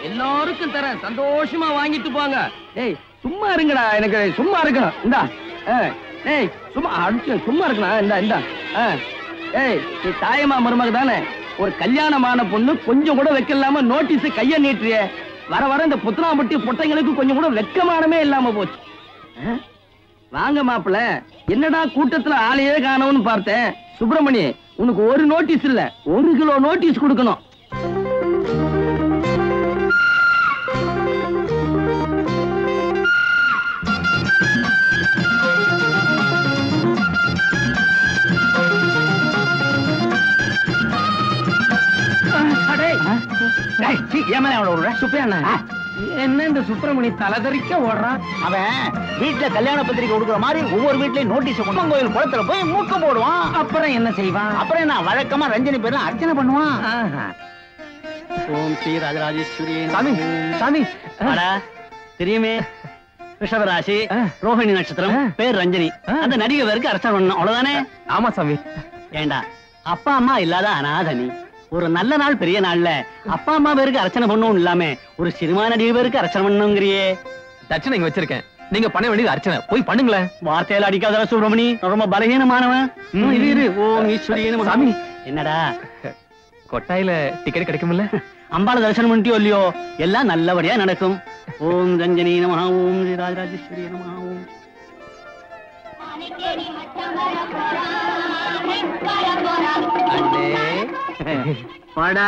எல்லாருக்கும் தரேன், சந்தோஷமா வாங்கிட்டு போங்க. ஏய் சும்மா இருங்கடா, எனக்கு சும்மா இருக்கணும். இந்தா ஏய் சும்மா அடிச்சு சும்மா இருக்கணும். இந்தா இந்தா ஏய் நீ தாயமா மருமக தானே? ஒரு கல்யாணமான பொண்ணு கொஞ்சம் கூட வைக்கலாம நோட்டீஸ் கைய நீட்டுறிய. வர வர இந்த புத்தனாம்பட்டி பொட்டைங்களுக்கு கொஞ்சம் கூட வெக்கமானமே இல்லாம போச்சு. வாங்க மாப்பிள்ள, என்னடா கூட்டத்துல ஆளையே காணோம்னு பார்த்தேன். சுப்பிரமணி, உனக்கு ஒரு நோட்டீஸ் இல்ல 1 கிலோ நோட்டீஸ் கொடுக்கணும். என்ன இந்த சுப்பிரமணி தலைதறிக்க ஓடுறான்? அவன் வீட்டுல கல்யாண பத்திரிக்கை கொடுக்குற மாதிரி ஒவ்வொரு வீட்லயும் நோட்டீஸ் கொண்டு கோயில் குளத்துல போய் மூக்க போடுவான். அப்புறம் என்ன செய்வான்? அப்புறம் என்ன வழக்கமா ரஞ்சனி பேர்ல அர்ச்சனை பண்ணுவான். ஓம் ஸ்ரீ ராஜராஜேஸ்வரி. சாமி சாமி தெரியுமே, ரிஷபராசி, ரோஹிணி நட்சத்திரம், பேர் ரஞ்சனி. அந்த நடிகை பேருக்கு அர்ச்சனை பண்ணணும், அவ்வளவுதானே? ஆமா சாமி. ஏண்டா அப்பா அம்மா இல்லாத அனாதனி, ஒரு நல்ல நாள் பெரிய நாள்ல அப்பா அம்மா பேருக்கு அர்ச்சனை பண்ணணும் இல்லாம ஒரு சினிமா நடிகை பேருக்கு அர்ச்சனை பண்ணணுங்கிறியே. தட்சணை இங்க வச்சிருக்கேன், நீங்க பண்ண வேண்டியது அர்ச்சனை. போய் பண்ணுங்களேன். வார்த்தையில அடிக்காத சுப்பிரமணி, ரொம்ப பலகீனமானவன். ஓம் ஈஸ்வரியன். சாமி என்னடா கொட்டாயில டிக்கெட் கிடைக்கும்ல? அம்பாளை தரிசனம் பண்ணிட்டு இல்லையோ, எல்லாம் நல்லபடியா நடக்கும். ஓம் ரஞ்சனி நமஹ, ஓம் ஸ்ரீ ராஜராஜேஸ்வரி நமஹ. ஓம் வாடா,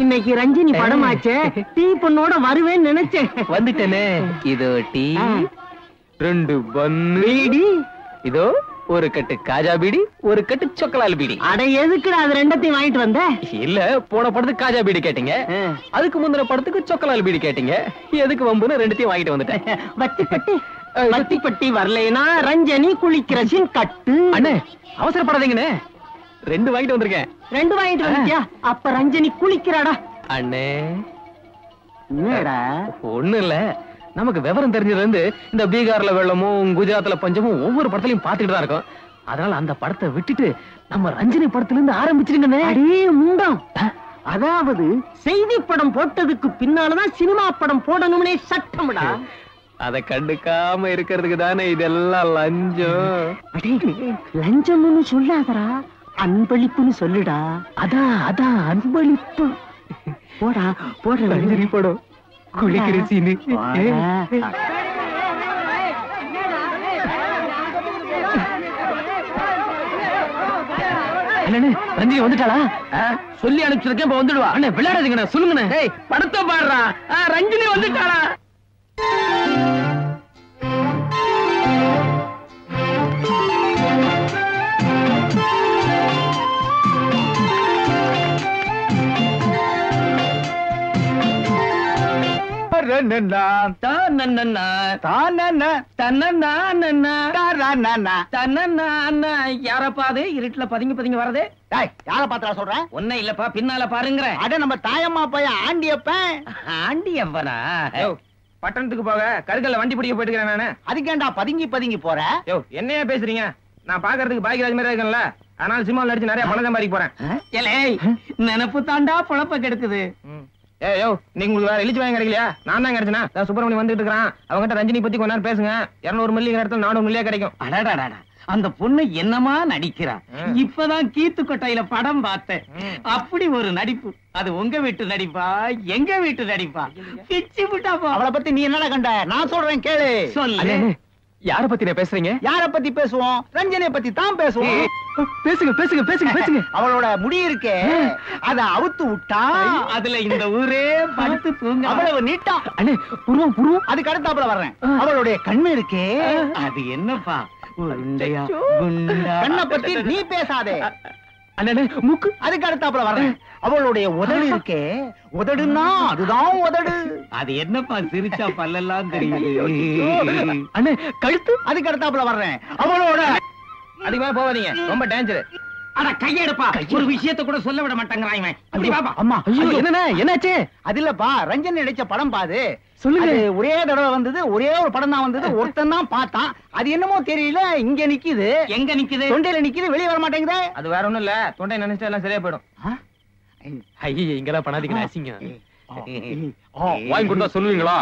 இன்னைக்கு ரஞ்சினி படமாச்சே, டீ பொண்ணோட வருவேன்னு நினைச்சேன். வந்துட்டேனே. இதோ டீ, 2 பன்னு, இதோ ஒரு கட்டு காஜா பீடி, ஒரு கட்டு சொக்கலால் பீடி. அட எதுக்குடா அது ரெண்டத்தையும் வாங்கிட்டு வந்த? இல்ல, போன படத்துக்கு காஜா பீடி கேட்டீங்க, அதுக்கு முந்தின படத்துக்கு சொக்கலால் பீடி கேட்டீங்க. எதுக்கு வம்புன்னு ரெண்டத்தையும் வாங்கிட்டு வந்துட்டேன். வத்தி பட்டி வரலைனா ரஞ்சனி குளிக்கிற சீன் கட்டு. அண்ணே அவசரப்படாதீங்கண்ணே, 2 வாங்கிட்டு வந்திருக்கேன். 2 வாங்கிட்டு வந்தியா? அப்ப ரஞ்சனி குளிக்கிறாடா. அண்ணே என்னடா? ஒண்ணு இல்ல, நமக்கு விவரம் தெரிஞ்சதுல இருந்து இந்த பீகார்ல வெள்ளமும் குஜராத்ல பஞ்சமும் ஒவ்வொரு படத்திலையும் பாத்துக்கிட்டு தான் இருக்கும். அதனால அந்த படத்தை விட்டுட்டு நம்ம ரஞ்சினி படத்துல இருந்து ஆரம்பிச்சிருங்க. அடே முண்டம், அதாவது செய்தி படம் போட்டதுக்கு பின்னாலதான் சினிமா படம் போடணும்னே சட்டம்டா. அத கண்டுக்காம இருக்கிறதுக்கு தானே இதெல்லாம் லஞ்சம். லஞ்சம்னு சொல்லாதடா, அன்பளிப்புன்னு சொல்லுடா. அதான் அன்பளிப்பு. போடா போடுற ரஞ்சினி படம் குளிக்கிற சீனு. ரஞ்சினி வந்துட்டாளா? சொல்லி அனுப்பிச்சிருக்கேன், இப்ப வந்துடுவா. அண்ணே விளையாடாதீங்கண்ணா, சொல்லுங்கண்ணே. படத்தை பாடுறா. ரஞ்சினி வந்துட்டாளா? யாரப்பாது இருட்டுல பதுங்கி பதுங்கி வரது? யார பாத்திரா சொல்ற? ஒன்னும் இல்லப்பா, பின்னால பாருங்க. அட நம்ம தாயம்மா பையன் ஆண்டியப்பன். ஆண்டியப்பனா? பட்டணத்துக்கு போக கருக்கல்ல வண்டி பிடிக்க போயிட்டு இருக்கிறேன் நானு. அதுக்கேண்டா பதுங்கி பதுங்கி போற? என்னையா பேசுறீங்க? நான் பாக்குறதுக்கு பாக்கியராஜ் மாதிரி இருக்கேன்ல, அதனால சினிமாவில் நடிச்சு நிறைய பணம் சம்பாதிக்க போறேன். நினைப்பு தாண்டா பொழப்ப கெடுக்குது. நீங்க உங்களுக்கு வேற எழுச்சி வாங்கி கிடைக்கலையா? நான் தான் கிடைச்சனா? சுப்பிரமணியம் வந்துட்டு இருக்கான், அவங்ககிட்ட ரஞ்சினி பத்தி கொஞ்ச நேரம் பேசுங்க. 200 மில்லியன் இடத்துல 400 மில்லியா கிடைக்கும். அடடா, அந்த பொண்ணு என்னமா நடிக்கிறா! இப்பதான் கீத்து கொட்டையில படம் பார்த்தேன். அப்படி ஒரு நடிப்பு. அது உங்க வீட்டு நடிப்பா, எங்க வீட்டு நடிப்பா? பிச்சு விட்டாப்பா. அவளை பத்தி நீ என்னடா கண்ட? நான் சொல்றேன் கேளு. சொல்லு. யார பத்தி பேசுறீங்க? யார பத்தி பேசுவோம்? ரஞ்சனியை பத்தி தான் பேசுவோம். பேசுங்க பேசுங்க பேசுங்க பேசுங்க. அவளோட முடி இருக்கே, அத அவுத்து விட்டா அதுல இந்த ஊரே படுத்து தூங்க. அவ்வளவு நீட்டா. அண்ணே புருவம் புருவம். அதுக்கு அடுத்தாப்புல வர்றேன். அவளுடைய கண்ணு இருக்கே, அது என்னப்பா? உருண்டையா குண்டா? கண்ணை பத்தி நீ பேசாதே. அண்ணே மூக்கு. அதுக்கு அடுத்தாப்புல வர்றேன். அவளுடைய உதடு இருக்கே, உதடுன்னா அதுதான் உதடு. அது என்னப்பா சிரிச்சா பல்லெல்லாம் தெரியுது. அண்ணே கழுத்து. அதுக்கு அடுத்தாப்புல வர்றேன். அவளோட அதிகமா போவாதீங்க, ரொம்ப டேஞ்சர். அட கையெடுப்பா, ஒரு விஷயத்தை கூட சொல்ல விட மாட்டாங்கறான் இவன். அப்படி பாப்பா. அம்மா என்னண்ணே என்னாச்சு? அது இல்லப்பா, ரஞ்சன் நடிச்ச படம் பாது. சொல்லுங்க. ஒரே தடவை வந்தது, ஒரே ஒரு படம் தான் வந்தது. ஒருத்தன் தான் பார்த்தான். அது என்னமோ தெரியல, இங்க நிக்குது. எங்க நிக்குது? தொண்டையில நிக்குது, வெளிய வர மாட்டேங்குது. அது வேற ஒண்ணும் இல்ல, தொண்டை நினைச்சா எல்லாம் சரியா போயிடும். ஐயே இங்கெல்லாம் பண்ணாதீங்க, அசிங்க. வாங்கி கொடுத்தா சொல்லுவீங்களா?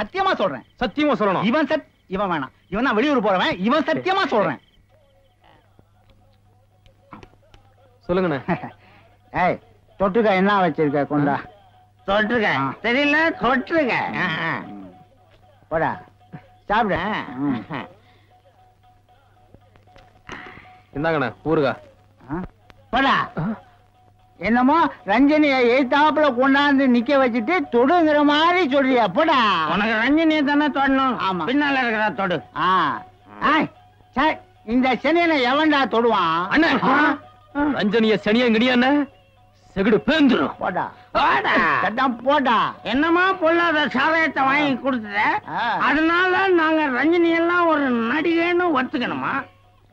சத்தியமா சொல்றேன். சத்தியமா சொல்லணும். இவன் வேணாம், இவன் தான் வெளியூர் போறவன். இவன் சத்தியமா சொல்றேன். சொல்லுங்கண்ணே. ஏய் தொட்டுக்க என்ன வச்சிருக்க? கொண்டா தொட்டுக்க. தெரியல, தொட்டுக்க. போடா சாப்பிட. இந்தாங்கண்ணே ஊருகா. போடா. என்னமோ ரஞ்சனியை எய்தாப்புல கொண்டாந்து நிக்க வச்சுட்டு தொடுங்கிற மாதிரி சொல்றியா? போடா. உனக்கு ரஞ்சனியை தானே தொடணும். ஆமா, பின்னால இருக்கிற தொடு. இந்த சனியனை எவன்டா தொடுவான்? அண்ணே ரஞ்சனிய சனியா கிடியாண்ணே செகுடு பேந்துரும். போடா போடா. என்னமா பொல்லாத சாதகத்தை வாங்கி கொடுத்துட்ட, அதனால நாங்க ரஞ்சனி எல்லாம் ஒரு நடிகைன்னு ஒத்துக்கணுமா?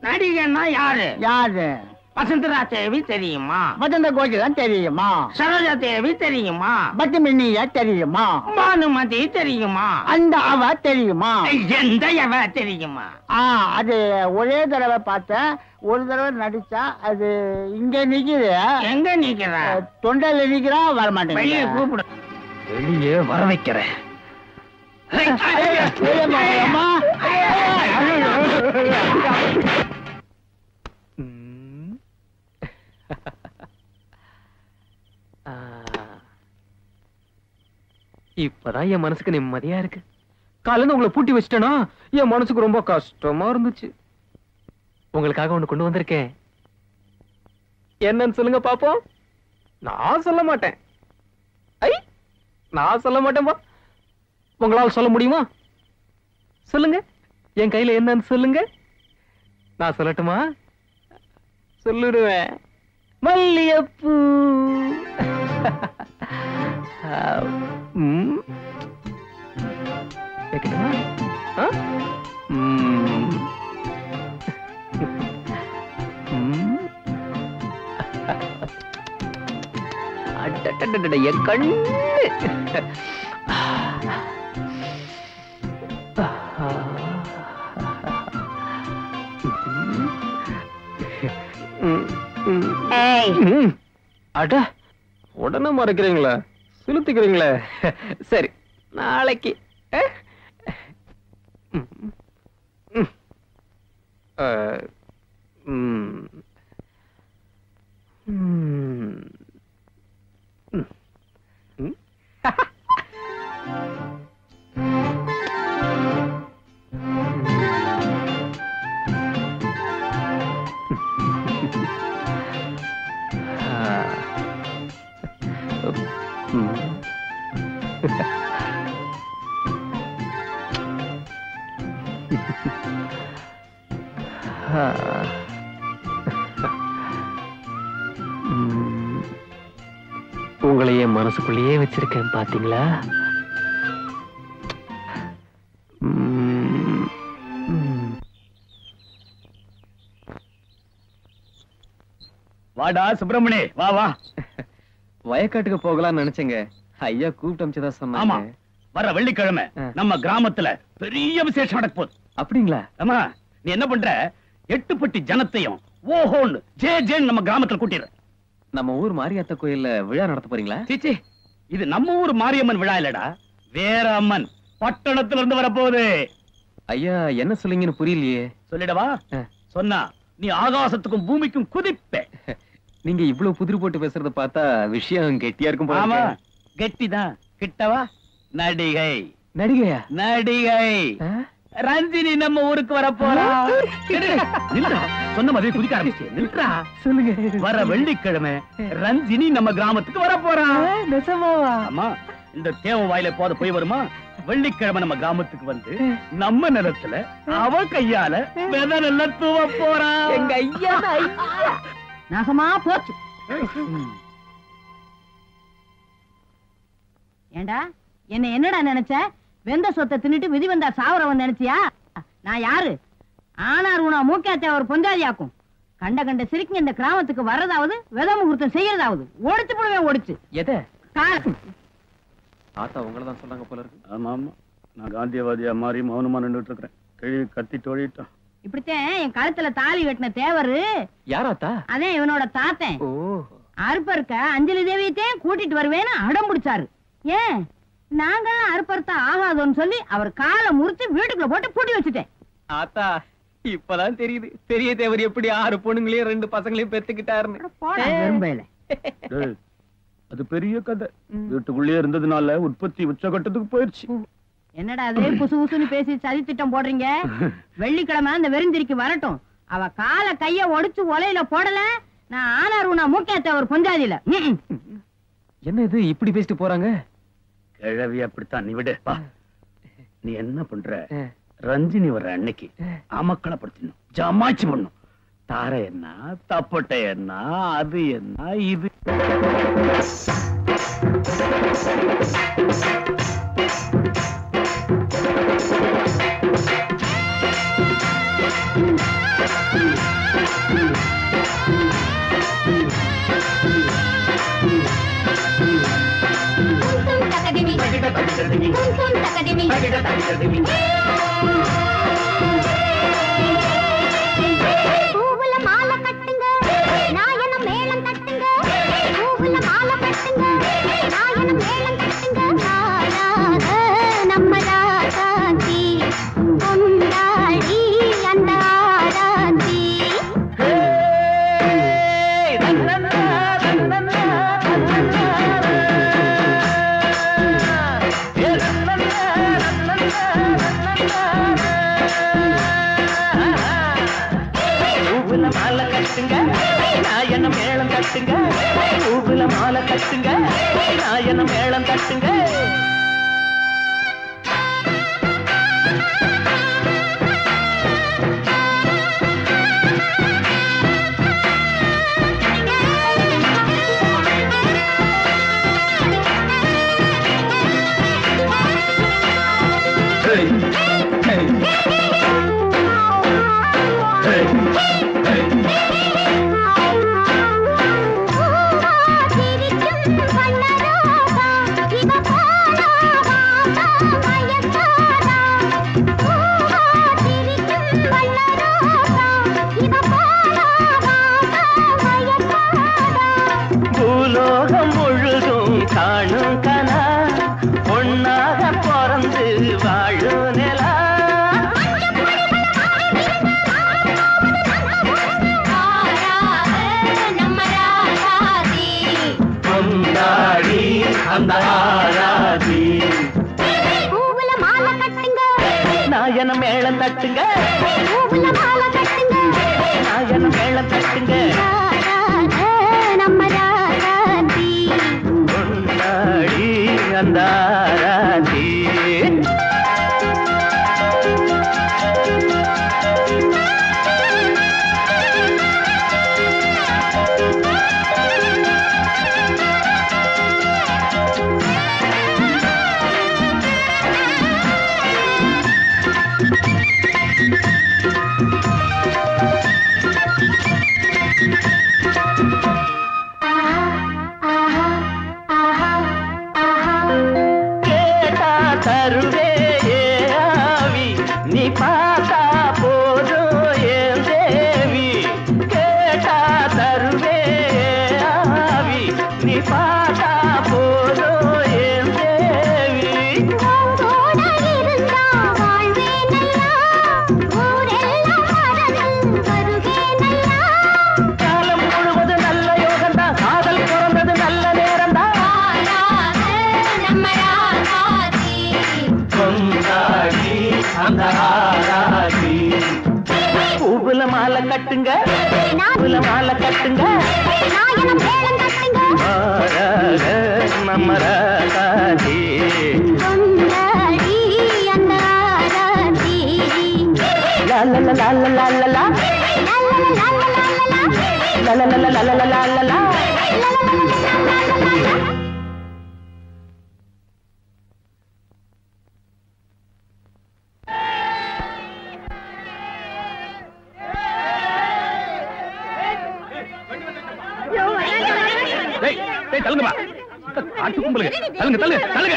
நடிகைன்னா யாரு? யாரு? வசந்தரா தேவி தெரியுமா? வசந்த கோகிலன் தெரியுமா? சரோஜா தேவி தெரியுமா? பட்டுமினியா தெரியுமா? பானுமதி தெரியுமா? அந்த அவ தெரியுமா? எந்த அவ தெரியுமா? அது ஒரே தடவை பார்த்தேன். ஒரு தடவை நடிச்சா அது இங்க நிக்குது. எங்க நிக்கிற? தொண்டையில நிக்கிறா, வர மாட்டேன். வெளியே கூப்பிடு. வெளியே வர வைக்கிறேன். இப்பதான் என் மனசுக்கு நிம்மதியா இருக்கு. காலையில உங்களை பூட்டி வச்சிட்டேனா என் மனசுக்கு ரொம்ப கஷ்டமா இருந்துச்சு. உங்களுக்காக ஒண்ணு கொண்டு வந்திருக்கேன். என்னன்னு சொல்லுங்க பாப்போம். நான் சொல்ல மாட்டேன். நான் சொல்ல மாட்டேன்பா. உங்களால் சொல்ல முடியுமா? சொல்லுங்க. என் கையில என்னன்னு சொல்லுங்க. நான் சொல்லட்டுமா? சொல்லிடுவேன். மல்லிகைப்பூ. கேட்கட்டுமா? என் கண்ணு. அட உடனே மறைக்கிறீங்களா? சுளுத்திக்கிறீங்களே. சரி நாளைக்கு உங்களையே மனசுக்குள்ளேயே வச்சிருக்கேன் பாத்தீங்களா? வாடா சுப்பிரமணி, வா வா. வயக்காட்டுக்கு போகலாம்னு நினைச்சேங்க. ஐயா கூப்பிட்டு அமிச்சதா சொன்னாங்க. வர வெள்ளிக்கிழமை நம்ம கிராமத்துல பெரிய விசேஷம் நடக்க போகுது. அப்படிங்களா? ஆமா. நீ என்ன பண்ற, 8 பட்டி ஜனத்தையும் ஓஹோன்னு ஜே ஜேன்னு நம்ம கிராமத்துல கூட்டிடுற. நம்ம ஊர் மாரியாத்தா கோயில்ல விழா நடத்த போறீங்களா? சீச்சி, இது நம்ம ஊர் மாரியம்மன் விழா இல்லடா, வேற அம்மன் பட்டணத்துல இருந்து வரப்போகுது. ஐயா என்ன சொல்லுங்கன்னு புரியலையே. சொல்லிடவா? சொன்னா நீ ஆகாசத்துக்கும் பூமிக்கும் குதிப்ப. நீங்க இவ்வளவு புதிர் போட்டு பேசுறத பார்த்தா விஷயம் கெட்டியா இருக்கும். ஆமா, கெட்டிதான். கிட்டவா? நடிகை. நடிகையா? நடிகை ரஞ்சினி நம்ம ஊருக்கு வர போறா. சொன்ன மாதிரி குதிக்க ஆரம்பிச்சு. நில்றா. சொல்லுங்க. வர வெள்ளிக்கிழமை ரஞ்சினி நம்ம கிராமத்துக்கு வர போறா. நிஜமாவா? ஆமா. இந்த தேவ வாயில போத போய் வருமா? வெள்ளிக்கிழமை நம்ம கிராமத்துக்கு வந்து நம்ம நிலத்துல அவ கையால விதை நெல்ல தூவ போறா. எங்க ஐயா நாசமா போச்சு. ஏண்டா என்னடா நினைச்ச? வெந்த சொத்தை தின்னுட்டு விதி வந்தா சாவரவன் நினைச்சியா? நான் யாரு? ஆனார் உனா மூக்காத்த ஒரு பொஞ்சாதியாக்கும். கண்ட கண்ட சிரிக்கு இந்த கிராமத்துக்கு வர்றதாவது வித முகூர்த்தம் செய்யறதாவது ஓடிச்சு போடுவேன். ஓடிச்சு எதை? காலம். ஆத்தா உங்களை தான் சொன்னாங்க போல இருக்கு. ஆமா ஆமா, நான் காந்தியவாதியா மாறி மௌனமா நின்றுட்டு இருக்கிறேன். கிழவி கத்தி தோழிட்டான். இப்படித்தான் என் கழுத்துல தாலி வெட்டின தேவரு. யாராத்தா? அதே இவனோட தாத்தன். ஓ, அறுப்பருக்க அஞ்சலி தேவியத்தையும் கூட்டிட்டு வருவேன்னு அடம் பிடிச்சாரு. ஏன் நாங்கெல்லாம் அறுப்பறுத்த ஆகாதோன்னு சொல்லி அவர் காலை முறிச்சு வீட்டுக்குள்ள போட்டு பூட்டி வச்சுட்டேன். ஆத்தா இப்பதான் தெரியுது பெரிய தேவர் எப்படி 6 பொண்ணுங்களையும் 2 பசங்களையும் பெத்துக்கிட்டாருன்னு. அது பெரிய கதை. வீட்டுக்குள்ளே இருந்ததுனால உற்பத்தி உச்சகட்டத்துக்கு போயிருச்சு. என்னடா அதே புசு புசுன்னு பேசி சதி திட்டம் போடுறீங்க? வெள்ளிக்கிழமை அந்த வெறிந்திரிக்கு வரட்டும். அவ கால கைய ஒடிச்சு ஒலையில போடல, நான் ஆனார் உனா மூக்காத்த ஒரு பொஞ்சாதியில. என்ன இது இப்படி பேசிட்டு போறாங்க? கிழவி அப்படித்தான். நீ விடு. நீ என்ன பண்ற, ரஞ்சினி வர்ற அன்னைக்கு அமக்களை படுத்தணும், ஜமாச்சு பண்ணும். தார என்ன, தப்பட்டை என்ன, அது என்ன, இது பூவுல மாலை கட்டுங்க, நாயனம் மேளம் தட்டுங்க. பூவுல மாலை கட்டுங்க, நாயனம் மேளம் தட்டுங்க. ஆராத நம்ம ராசாந்தி கொண்டாடி அந்த ஆராந்தி. மாலை கட்டுங்க, நாயனம் மேளம் தட்டுங்க. பூவுல மாலை கட்டுங்க, நாயனம் மேளம் தட்டுங்க. சிரிக்கும் வண்ணராசா இவ போல அந்த ஆராதி பூவுல மாலை கட்டுங்க நாயனம் மேளம் தட்டுங்க பூவுல மாலை கட்டுங்க நாயனம் மேளம் தட்டுங்க நம்ம ராராதி கொண்டாடி அந்த ஆராதி மாலை கட்டுங்க மாலை கட்டுங்க நாயனம் மேளம் தட்டுங்க நம்ம ராதாதி கொண்டாடி அந்த ராராதி லா லா லா லா லா லா லா லா தள்ளுங்க ஆட்டு கும்பலுங்க தள்ளுங்க தள்ளுங்க தள்ளுங்க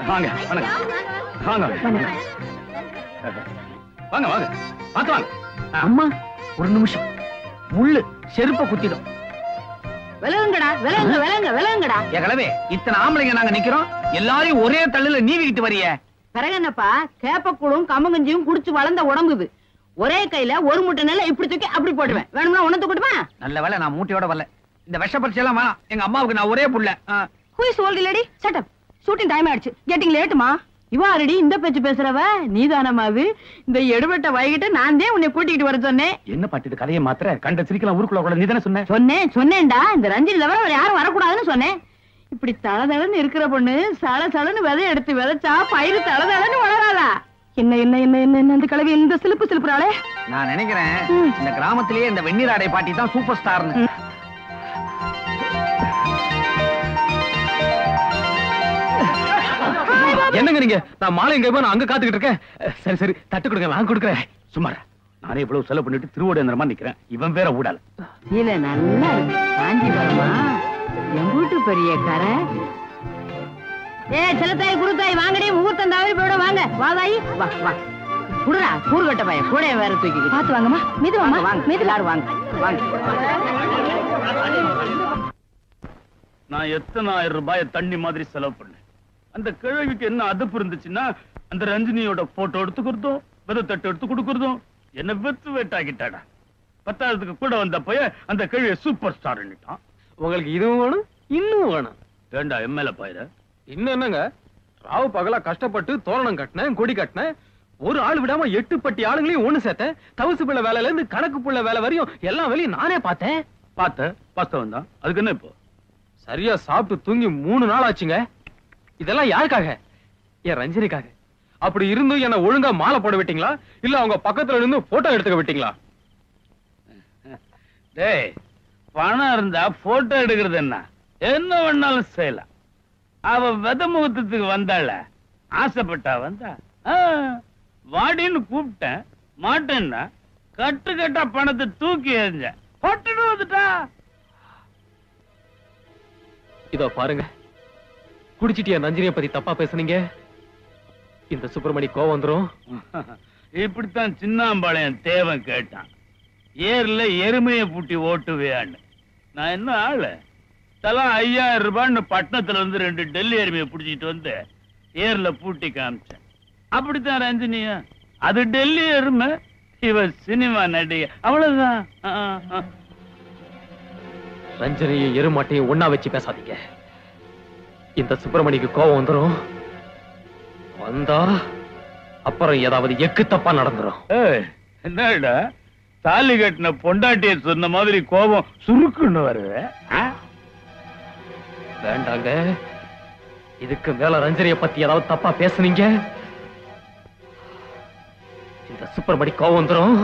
வாங்க வாங்க வாங்க வாங்க வாங்க பார்த்து வாங்க அம்மா ஒரு நிமிஷம் முள்ளு செருப்ப குத்திடும் விலகுங்கடா விலகுங்க விலகுங்க விலகுங்கடா கிளவே இத்தனை ஆம்பளைங்க நாங்க நிக்கிறோம் எல்லாரையும் ஒரே தள்ளுல நீவிக்கிட்டு வரிய பிறகு என்னப்பா கேப்பக்கூடும் கம்மங்கஞ்சியும் குடிச்சு வளர்ந்த உடம்புது ஒரே கையில ஒரு மூட்டை நெல்லை இப்படி தூக்கி அப்படி போடுவேன் வேணும்னா உனத்து கொடுமா நல்ல வேலை நான் மூட்டையோட வரல இந்த விஷ பரிச்சை எல்லாம் வேணாம் எங்க அம்மாவுக்கு நான் ஒரே புள்ள Who is old lady? Shut up. Shooting time ஆயிடுச்சு. கெட்டிங் லேட்டுமா. இவ ஆல்ரெடி இந்த பேச்சு பேசுறவ நீதானமா அது? இந்த எடுபட்ட வைகிட்ட நான் தான் உன்னை கூட்டிட்டு வர சொன்னேன். என்ன பாட்டு கதையை மாத்திர கண்ட சிரிக்கலாம் ஊருக்குள்ள கூட நீதானே சொன்னேன்டா இந்த ரஞ்சினி தவிர யாரும் வரக்கூடாதுன்னு சொன்னேன். இப்படி தளதளன்னு இருக்கிற பொண்ணு சளசளன்னு விதை எடுத்து விதைச்சா பயிறு தளதளன்னு வளராதா? என்ன என்ன என்ன என்ன அந்த கிழவி இந்த சிலுப்பு சிலுப்புறாளே? நான் நினைக்கிறேன் இந்த கிராமத்திலேயே இந்த வெந்நீராடை பாட்டி தான் சூப்பர் ஸ்டார்னு. என்னங்க நீங்க நான் மாலை எங்க போய் அங்க காத்துக்கிட்டு இருக்கேன். சரி சரி தட்டு கொடுங்க நான் கொடுக்குறேன். சும்மா நானே இவ்வளவு செலவு பண்ணிட்டு திருவோட நிக்கிறேன். இவன் வேற ஊடால இல்ல நல்லா இருக்கு காஞ்சிபுரமா என் வீட்டு பெரிய கரை. செல்லத்தாய் குருத்தாய் வாங்கடி முகூர்த்தம் தவறி போயிட வாங்க வாதாயி வா வா குடுறா கூறுகட்ட பையன் கூட வேற தூக்கி பாத்து வாங்கம்மா மீதுவாங்க வாங்க மீதுலாடு வாங்க வாங்க. நான் எத்தனை 1000 ரூபாய் தண்ணி மாதிரி செலவு பண்ணேன். அந்த கிழவிக்கு என்ன அதப்பு இருந்துச்சுன்னா அந்த ரஞ்சினியோட போட்டோ எடுத்து கொடுத்தோம் விதை தட்டு எடுத்து கொடுக்கறதும் என்ன வெத்து வேட்டாக்கிட்டாடா. 10,000க்கு கூட வந்த பைய அந்த கிழவிய சூப்பர் ஸ்டார். உங்களுக்கு இதுவும் வேணும் இன்னும் வேணும். வேண்டா எம்எல்ஏ பயிர இன்னும் என்னங்க ராவு பகலா கஷ்டப்பட்டு தோரணம் கட்டினேன் கொடி கட்டினேன். ஒரு ஆள் விடாம 8 பட்டி ஆளுங்களையும் ஒண்ணு சேர்த்தேன். தவசு பிள்ளை வேலையில இருந்து கணக்கு பிள்ளை வேலை வரையும் எல்லா வேலையும் நானே பார்த்தேன். வாஸ்தவம் தான். அதுக்கு என்ன இப்போ சரியா சாப்பிட்டு தூங்கி 3 நாள் ஆச்சுங்க. இதெல்லாம் யாருக்காக? என் ரஞ்சினிக்காக. அப்படி இருந்தும் என்ன ஒழுங்கா மாலை போட விட்டீங்களா இல்ல அவங்க பக்கத்துல இருந்து போட்டோ எடுத்துக்க விட்டீங்களா? டேய் பணம் இருந்தா போட்டோ எடுக்கிறது என்ன என்ன வேணாலும் செய்யலாம். அவ வெத முகூர்த்தத்துக்கு வந்தாள ஆசைப்பட்டா வந்தா வாடின்னு கூப்பிட்டேன் மாட்டேன்னா கட்டு கட்டா பணத்தை தூக்கி எறிஞ்ச போட்டுட்டு வந்துட்டா. இதோ பாருங்க குடிச்சிட்டியா நஞ்சினிய பத்தி தப்பா பேசுனீங்க. இந்த சுப்பிரமணி கோவம் வந்துரும். இப்படித்தான் சின்னாம்பாளையம் தேவன் கேட்டான். ஏர்ல எருமையை பூட்டி ஓட்டுவியான்னு. நான் என்ன ஆளு தலா 5000 ரூபான்னு பட்டணத்துல இருந்து 2 டெல்லி எருமையை புடிச்சிட்டு வந்து ஏர்ல பூட்டி காமிச்சேன். அப்படித்தான் ரஞ்சினியா அது டெல்லி எருமை இவ சினிமா நடிகை அவ்வளவுதான். ரஞ்சனியும் எருமாட்டையும் ஒன்னா வச்சு பேசாதீங்க. இந்த சுப்பிரமணிக்கு கோபம் வந்துரும். வந்தா அப்புறம் ஏதாவது எக்கு தப்பா நடந்துரும். என்னடா தாலி கட்டின பொண்டாட்டிய சொன்ன மாதிரி கோபம் சுருக்குன்னு வருது. வேண்டாங்க, இதுக்கு மேல ரஞ்சனிய பத்தி ஏதாவது தப்பா பேசுனீங்க இந்த சுப்பிரமணி கோபம் வந்துரும்.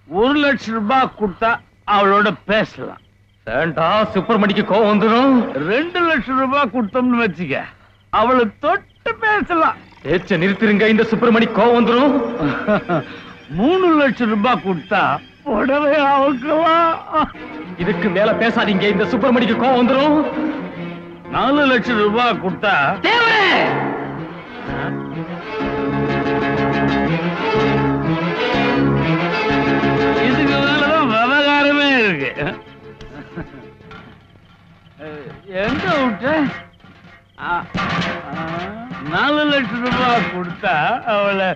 1 லட்சம் ரூபாய் கொடுத்தா அவளோட பேசலாம். வேண்டாம், சுப்பிரமணிக்கு கோபம் வந்துரும். 2 லட்சம் ரூபாய் கொடுத்தோம்னு வச்சுக்க, அவளை தொட்டு பேசலாம். பேச்ச நிறுத்திருங்க, இந்த சுப்பிரமணி கோபம் வந்துரும். 3 லட்சம் ரூபாய் கொடுத்தா உடனே அவுக்கலாம். இதுக்கு மேல பேசாதீங்க, இந்த சுப்பிரமணிக்கு கோபம் வந்துரும். 4 லட்சம் ரூபாய் கொடுத்தா இதுக்கு மேலதான் விவகாரமே இருக்கு. எங்க விட்ட? 4 லட்சம் ரூபாய் கொடுத்தா அவளை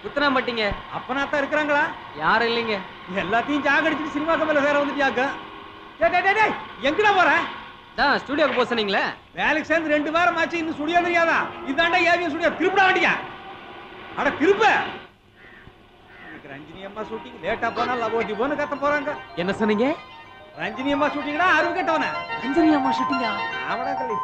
குத்துனா மாட்டீங்க. அப்பனாத்தான் இருக்கிறாங்களா? யாரும் இல்லைங்க. எல்லாத்தையும் ஜாகடிச்சுட்டு சினிமா கம்பெனில சேர வந்துட்டியாக்க. எங்கடா போற? ஸ்டுடியோக்கு போக சொன்னீங்களே. வேலைக்கு சேர்ந்து 2 வாரம் ஆச்சு, இன்னும் ஸ்டுடியோ தெரியாதா? இதாண்டா ஏவிஎம் ஸ்டுடியோ. திருப்படா வண்டியா? அட திருப்ப. ரஞ்சினி அம்மா ஷூட்டிங் லேட்டா போனா லவோட்டி போன்னு கத்த போறாங்க. என்ன சொன்னீங்க? ரஞ்சினி அம்மா ஷூட்டிங்னா அருவு கட்டவன. ரஞ்சினி அம்மா ஷூட்டிங்கா? அவடா கலி.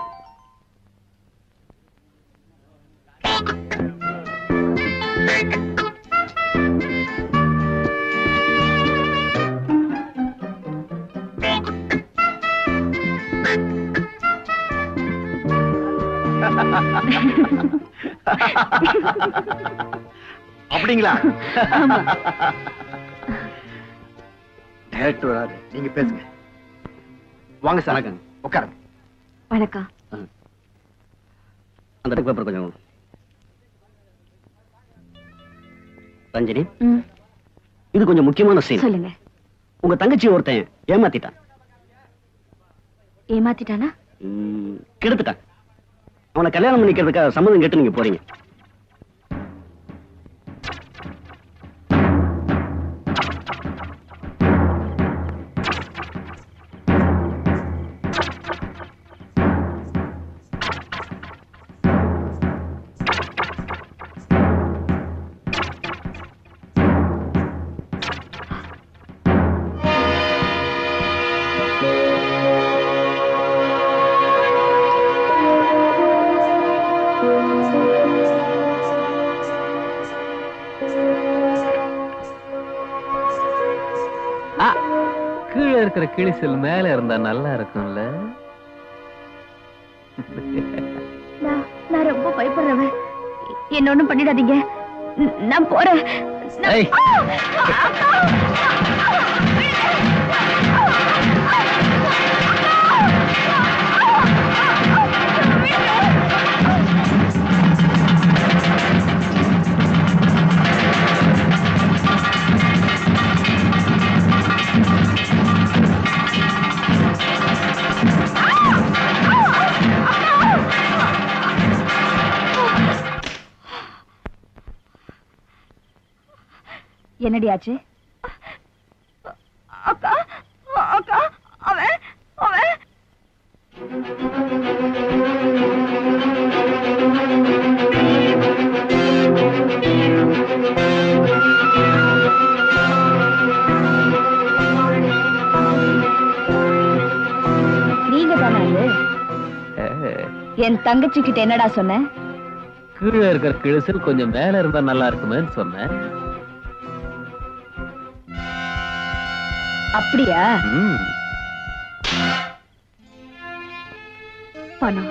அப்படிங்களா? டைரக்டர் வராரு, நீங்க பேசுங்க. வாங்க சார். வணக்கம். உட்காருங்க. வணக்கம். அந்த பேப்பர் கொஞ்சம். ரஞ்சினி, இது கொஞ்சம் முக்கியமான சீன். சொல்லுங்க. உங்க தங்கச்சி ஒருத்தன் ஏமாத்திட்டான். ஏமாத்திட்டானா? கெடுத்துட்டான். அவனை கல்யாணம் பண்ணிக்கிறதுக்காக சம்மதம் கேட்டு நீங்க போறீங்க. கீழே இருக்கிற கிளிசல் மேல இருந்தா நல்லா இருக்கும்ல. நான் ரொம்ப பயப்படுறவன். என்ன ஒண்ணும் பண்ணிடாதீங்க. நான் போறேன். என்னடி ஆச்சு? அக்கா அக்கா அவன் அவன் நீங்க தானே? என் தங்கச்சி கிட்ட என்னடா சொன்ன? கீழே இருக்கிற கிழிசல் கொஞ்சம் மேல இருந்தா நல்லா இருக்குமேன்னு சொன்னேன். அப்படியா? பணம்,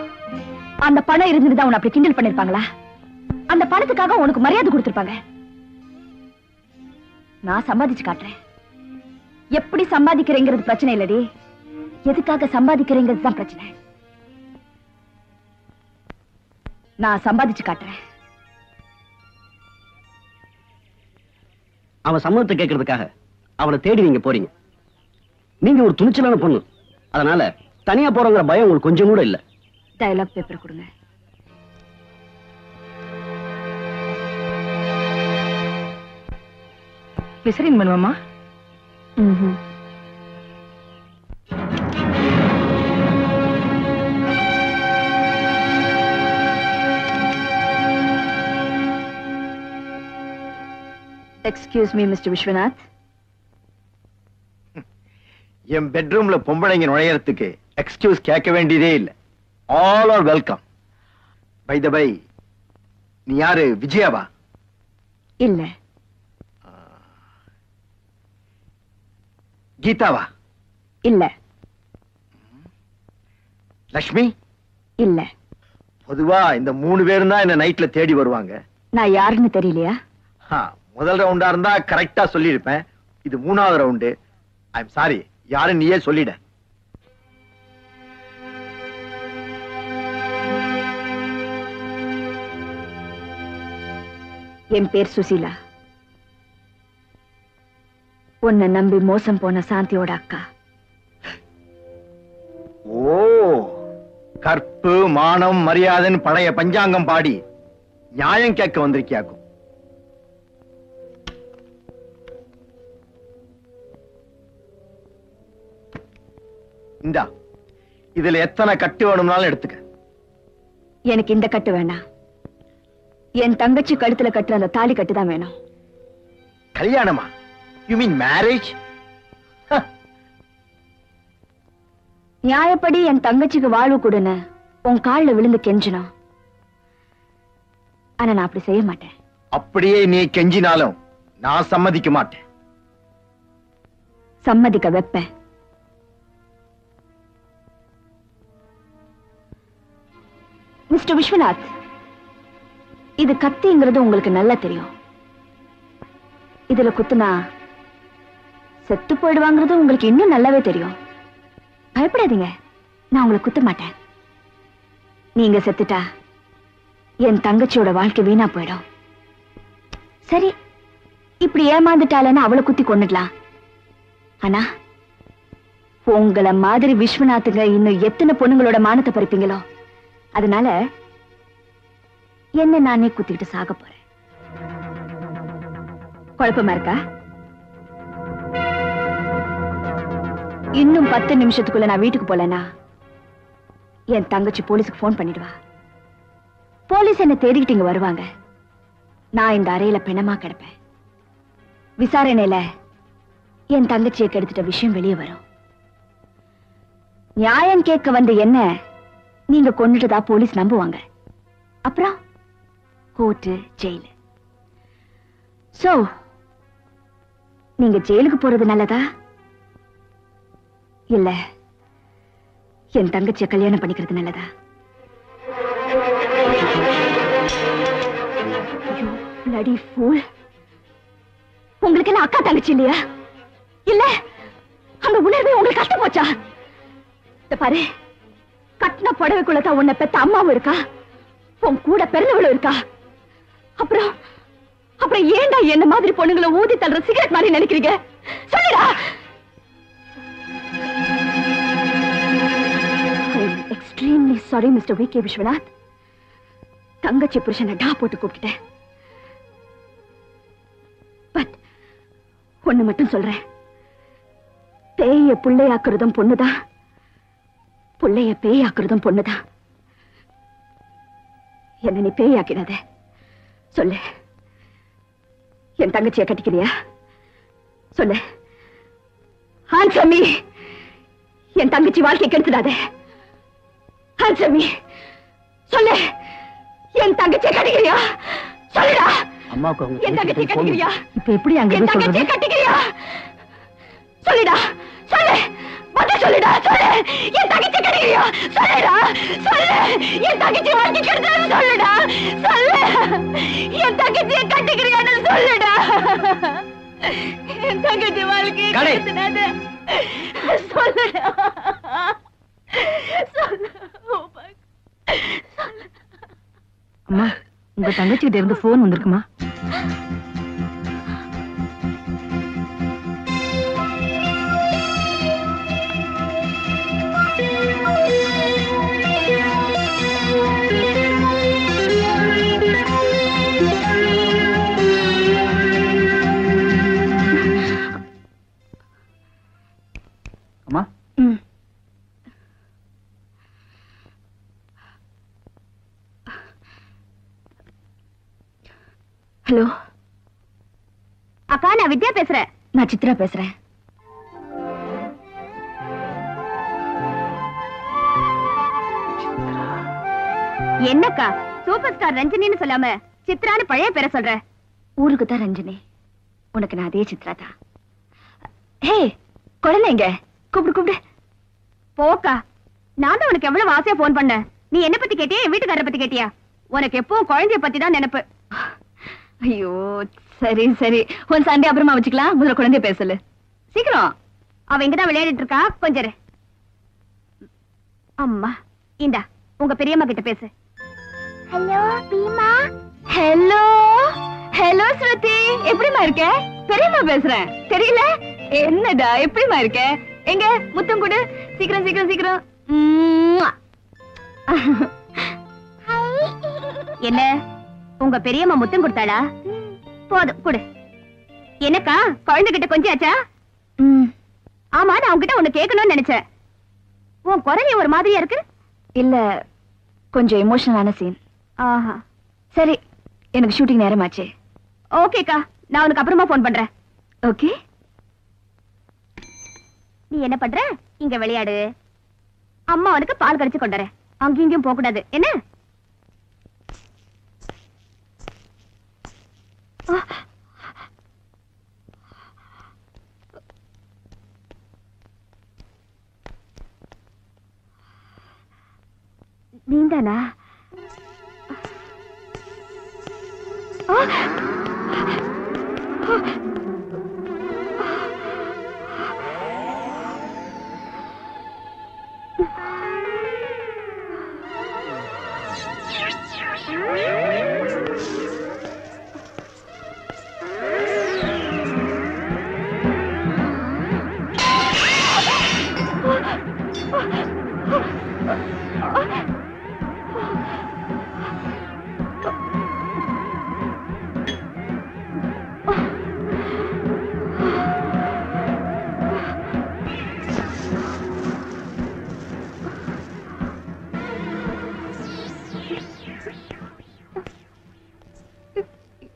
அந்த பணம் இருந்துதான் உன்னை அப்படி கிண்டல் பண்ணிருப்பாங்களா? அந்த பணத்துக்காக உனக்கு மரியாதை கொடுத்திருப்பாங்க. நான் சம்பாதிச்சு காட்டுறேன். எப்படி சம்பாதிக்கிறேங்கிறது பிரச்சனை இல்லடி, எதுக்காக சம்பாதிக்கிறேங்கிறது தான் பிரச்சனை. நான் சம்பாதிச்சு காட்டுறேன். அவன் சம்மதத்தை கேட்கறதுக்காக அவளை தேடி நீங்க போறீங்க. நீங்க ஒரு துணிச்சலான பொண்ணு, அதனால தனியா போறங்கிற பயம் உங்களுக்கு கொஞ்சம் கூட இல்ல. டயலாக் பேப்பர் கொடுங்க. விசரிங் பண்ணுவாமா? Excuse me mister Viswanath. என் பெட்ரூம்ல பொம்பளைங்க நுழையறதுக்கு எக்ஸ்கியூஸ் கேட்க வேண்டியதே இல்லை. All are welcome. By the by, நீ யாரு? விஜயாவா? இல்ல. கீதாவா? இல்ல. லக்ஷ்மி? இல்ல. பொதுவா இந்த 3 பேரும் தான் என்ன நைட்ல தேடி வருவாங்க. நான் யாருன்னு தெரியலையா? முதல் ரவுண்டா இருந்தா கரெக்டா சொல்லிருப்பேன். இது 3வது ரவுண்டு. ஐ எம் சாரி, யாரு நீயே சொல்லிட. என் பேர் சுசீலா. உன்னை நம்பி மோசம் போன சாந்தியோட அக்கா. ஓ, கற்பு மானம் மரியாதைன்னு பழைய பஞ்சாங்கம் பாடி நியாயம் கேட்க வந்திருக்கியாக்கும். இந்தா, இதுல எத்தனை கட்டு வேணும்னாலும் எடுத்துக்க. எனக்கு இந்த கட்டு வேணாம். என் தங்கச்சி கழுத்துல கட்டுற அந்த தாலி கட்டு தான் வேணும். கல்யாணமா? You mean marriage? நியாயப்படி என் தங்கச்சிக்கு வாழ்வு கொடுன்னு உன் காலில் விழுந்து கெஞ்சணும். ஆனா நான் அப்படி செய்ய மாட்டேன். அப்படியே நீ கெஞ்சினாலும் நான் சம்மதிக்க மாட்டேன். சம்மதிக்க வைப்பேன். மிஸ்டர் விஸ்வநாத், இது கத்திங்கிறது உங்களுக்கு நல்லா தெரியும். இதுல குத்துனா செத்து போயிடுவாங்கிறது உங்களுக்கு இன்னும் நல்லாவே தெரியும். பயப்படாதீங்க, நான் உங்களை குத்த மாட்டேன். நீங்க செத்துட்டா என் தங்கச்சியோட வாழ்க்கை வீணா போயிடும். சரி, இப்படி ஏமாந்துட்டாலன்னு அவளை குத்தி கொண்டுடலாம். ஆனா உங்களை மாதிரி விஸ்வநாத்துங்க இன்னும் எத்தனை பொண்ணுங்களோட மானத்தை பறிப்பீங்களோ, அதனால என்ன நானே குத்திக்கிட்டு சாக போறேன். குழப்பமா இருக்கா? இன்னும் 10 நிமிஷத்துக்குள்ள நான் வீட்டுக்கு போலனா என் தங்கச்சி போலீஸுக்கு போன் பண்ணிடுவா. போலீஸ் என்ன தேடிக்கிட்டு இங்க வருவாங்க. நான் இந்த அறையில பிணமா கிடப்பேன். விசாரணையில என் தங்கச்சியை கெடுத்துட்ட விஷயம் வெளியே வரும். நியாயம் கேட்க வந்த என்ன நீங்க கொண்டுட்டதா போலீஸ் நம்புவாங்க. அப்புறம் கோர்ட்டு, ஜெயிலு. சோ நீங்க ஜெயிலுக்கு போறது நல்லதா இல்ல என் தங்கச்சியை கல்யாணம் பண்ணிக்கிறது நல்லதா? bloody fool. உங்களுக்கு என்ன அக்கா தங்கச்சி இல்லையா? இல்ல அந்த உணர்வே உங்களுக்கு கஷ்டம் போச்சா? பாரு, கட்டின புடவைக்குள்ளதான் உன்னை பெத்த அம்மாவும் இருக்கா, உன் கூட பிறந்தவளும் இருக்கா. அப்புறம் அப்புறம் ஏண்டா என்ன மாதிரி பொண்ணுங்களை ஊதி தள்ளுற சிகரெட் மாதிரி நினைக்கிறீங்க? சொல்லுடா. Extremely sorry mister VK. Viswanath. தங்கச்சி புருஷனை டா போட்டு கூப்பிட்டேன். பட் ஒண்ணு மட்டும் சொல்றேன், பேய புள்ளையாக்குறதும் பொண்ணுதான், புள்ளைய பேயாக்குறதும் பொண்ணுதான். என்ன நீ பேயாக்கினத சொல்லு. என் தங்கச்சியை கட்டிக்கிறியா? சொல்லு. Answer me. என் தங்கச்சி வாழ்க்கை கெடுத்துடாத. Answer me. சொல்லு. என் தங்கச்சியை கட்டிக்கிறியா? சொல்லுடா. அம்மாவுக்கு என் தங்கச்சியை கட்டிக்கிறியா? இப்ப எப்படி அங்க போய் சொல்றது? தங்கச்சியை கட்டிக்கிறியா? சொல்லுடா. சொல்லு. பதில் சொல்லுடா. சொல்லு. என் தங்கச்சியை கட்டிக்கிறியா? சொல்லுடா. சொல்லு. என் தங்கச்சி வாழ்க்கை கெடுத்துடாத. சொல்லுடா. சொல்லு. என் தங்கச்சியை கட்டிக்கிறியான்னு சொல்லுடா. என் தங்கச்சி வாழ்க்கையை கடை. கெடுத்துனாத. சொல்லுடா. சொல்லு. அம்மா உங்க தங்கச்சி கிட்ட இருந்து போன் வந்திருக்குமா? அம்மா ஹலோ அக்கா, நான் வித்யா பேசுறேன். நான் சித்ரா பேசுறேன். என்னக்கா சூப்பர் ஸ்டார் ரஞ்சினின்னு சொல்லாம சித்ரான்னு பழைய பேரை சொல்ற? ஊருக்கு தான் ரஞ்சினி, உனக்கு நான் அதே சித்ரா தான். ஹே குழந்தைங்க கூப்பிடு கூப்பிடு. போக்கா, நான் தான் உனக்கு எவ்வளவு ஆசையா போன் பண்ண. நீ என்ன பத்தி கேட்டியா, என் வீட்டுக்காரரை பத்தி கேட்டியா? உனக்கு எப்பவும் குழந்தைய பத்தி தான் நினைப்பு. ஐயோ சரி சரி, உன் சண்டே அப்புறமா வச்சுக்கலாம். முதல்ல குழந்தைய பேசல. சீக்கிரம். அவ இங்கதான் விளையாடிட்டு இருக்கா, கொஞ்சம் இரு. அம்மா இந்தா உங்க பெரியம்மா கிட்ட பேசு. ஹலோ பீமா. ஹலோ ஹலோ ஸ்ருதி, எப்படிமா இருக்க? பெரியம்மா பேசுறேன். தெரியல? என்னடா எப்படிமா இருக்க? எங்க முத்தம் கொடு, சீக்கிரம் சீக்கிரம் சீக்கிரம். என்ன உங்க பெரியம்மா முத்தம் கொடுத்தாளா? போதும் கொடு. என்னக்கா குழந்தை கிட்ட கொஞ்சாச்சா? ஆமா, நான் உன்கிட்ட ஒண்ணு கேட்கணும்னு நினைச்சேன். உன் குரல் ஒரு மாதிரியா இருக்கு. இல்ல கொஞ்சம் எமோஷனலான சீன். ஆஹா, சரி எனக்கு ஷூட்டிங் நேரமாச்சு. ஓகேக்கா, நான் உனக்கு அப்புறமா போன் பண்றேன். ஓகே. நீ என்ன பண்ற? இங்க விளையாடு. அம்மா உனக்கு பால் கடிச்சு கொண்டுறேன். அங்கேயும் இங்கேயும் போக கூடாது என்ன? நீந்தானா?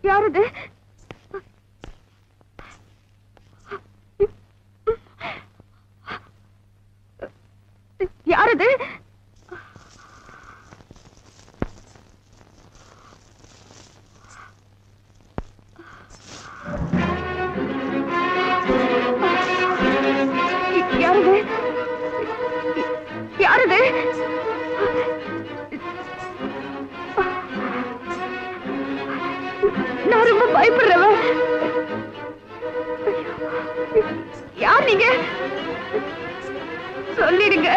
யாரது? யாரது? யாரது? யாரது? நான் ரொம்ப பயப்படுறவன். யார் நீங்க? சொல்லிடுங்க.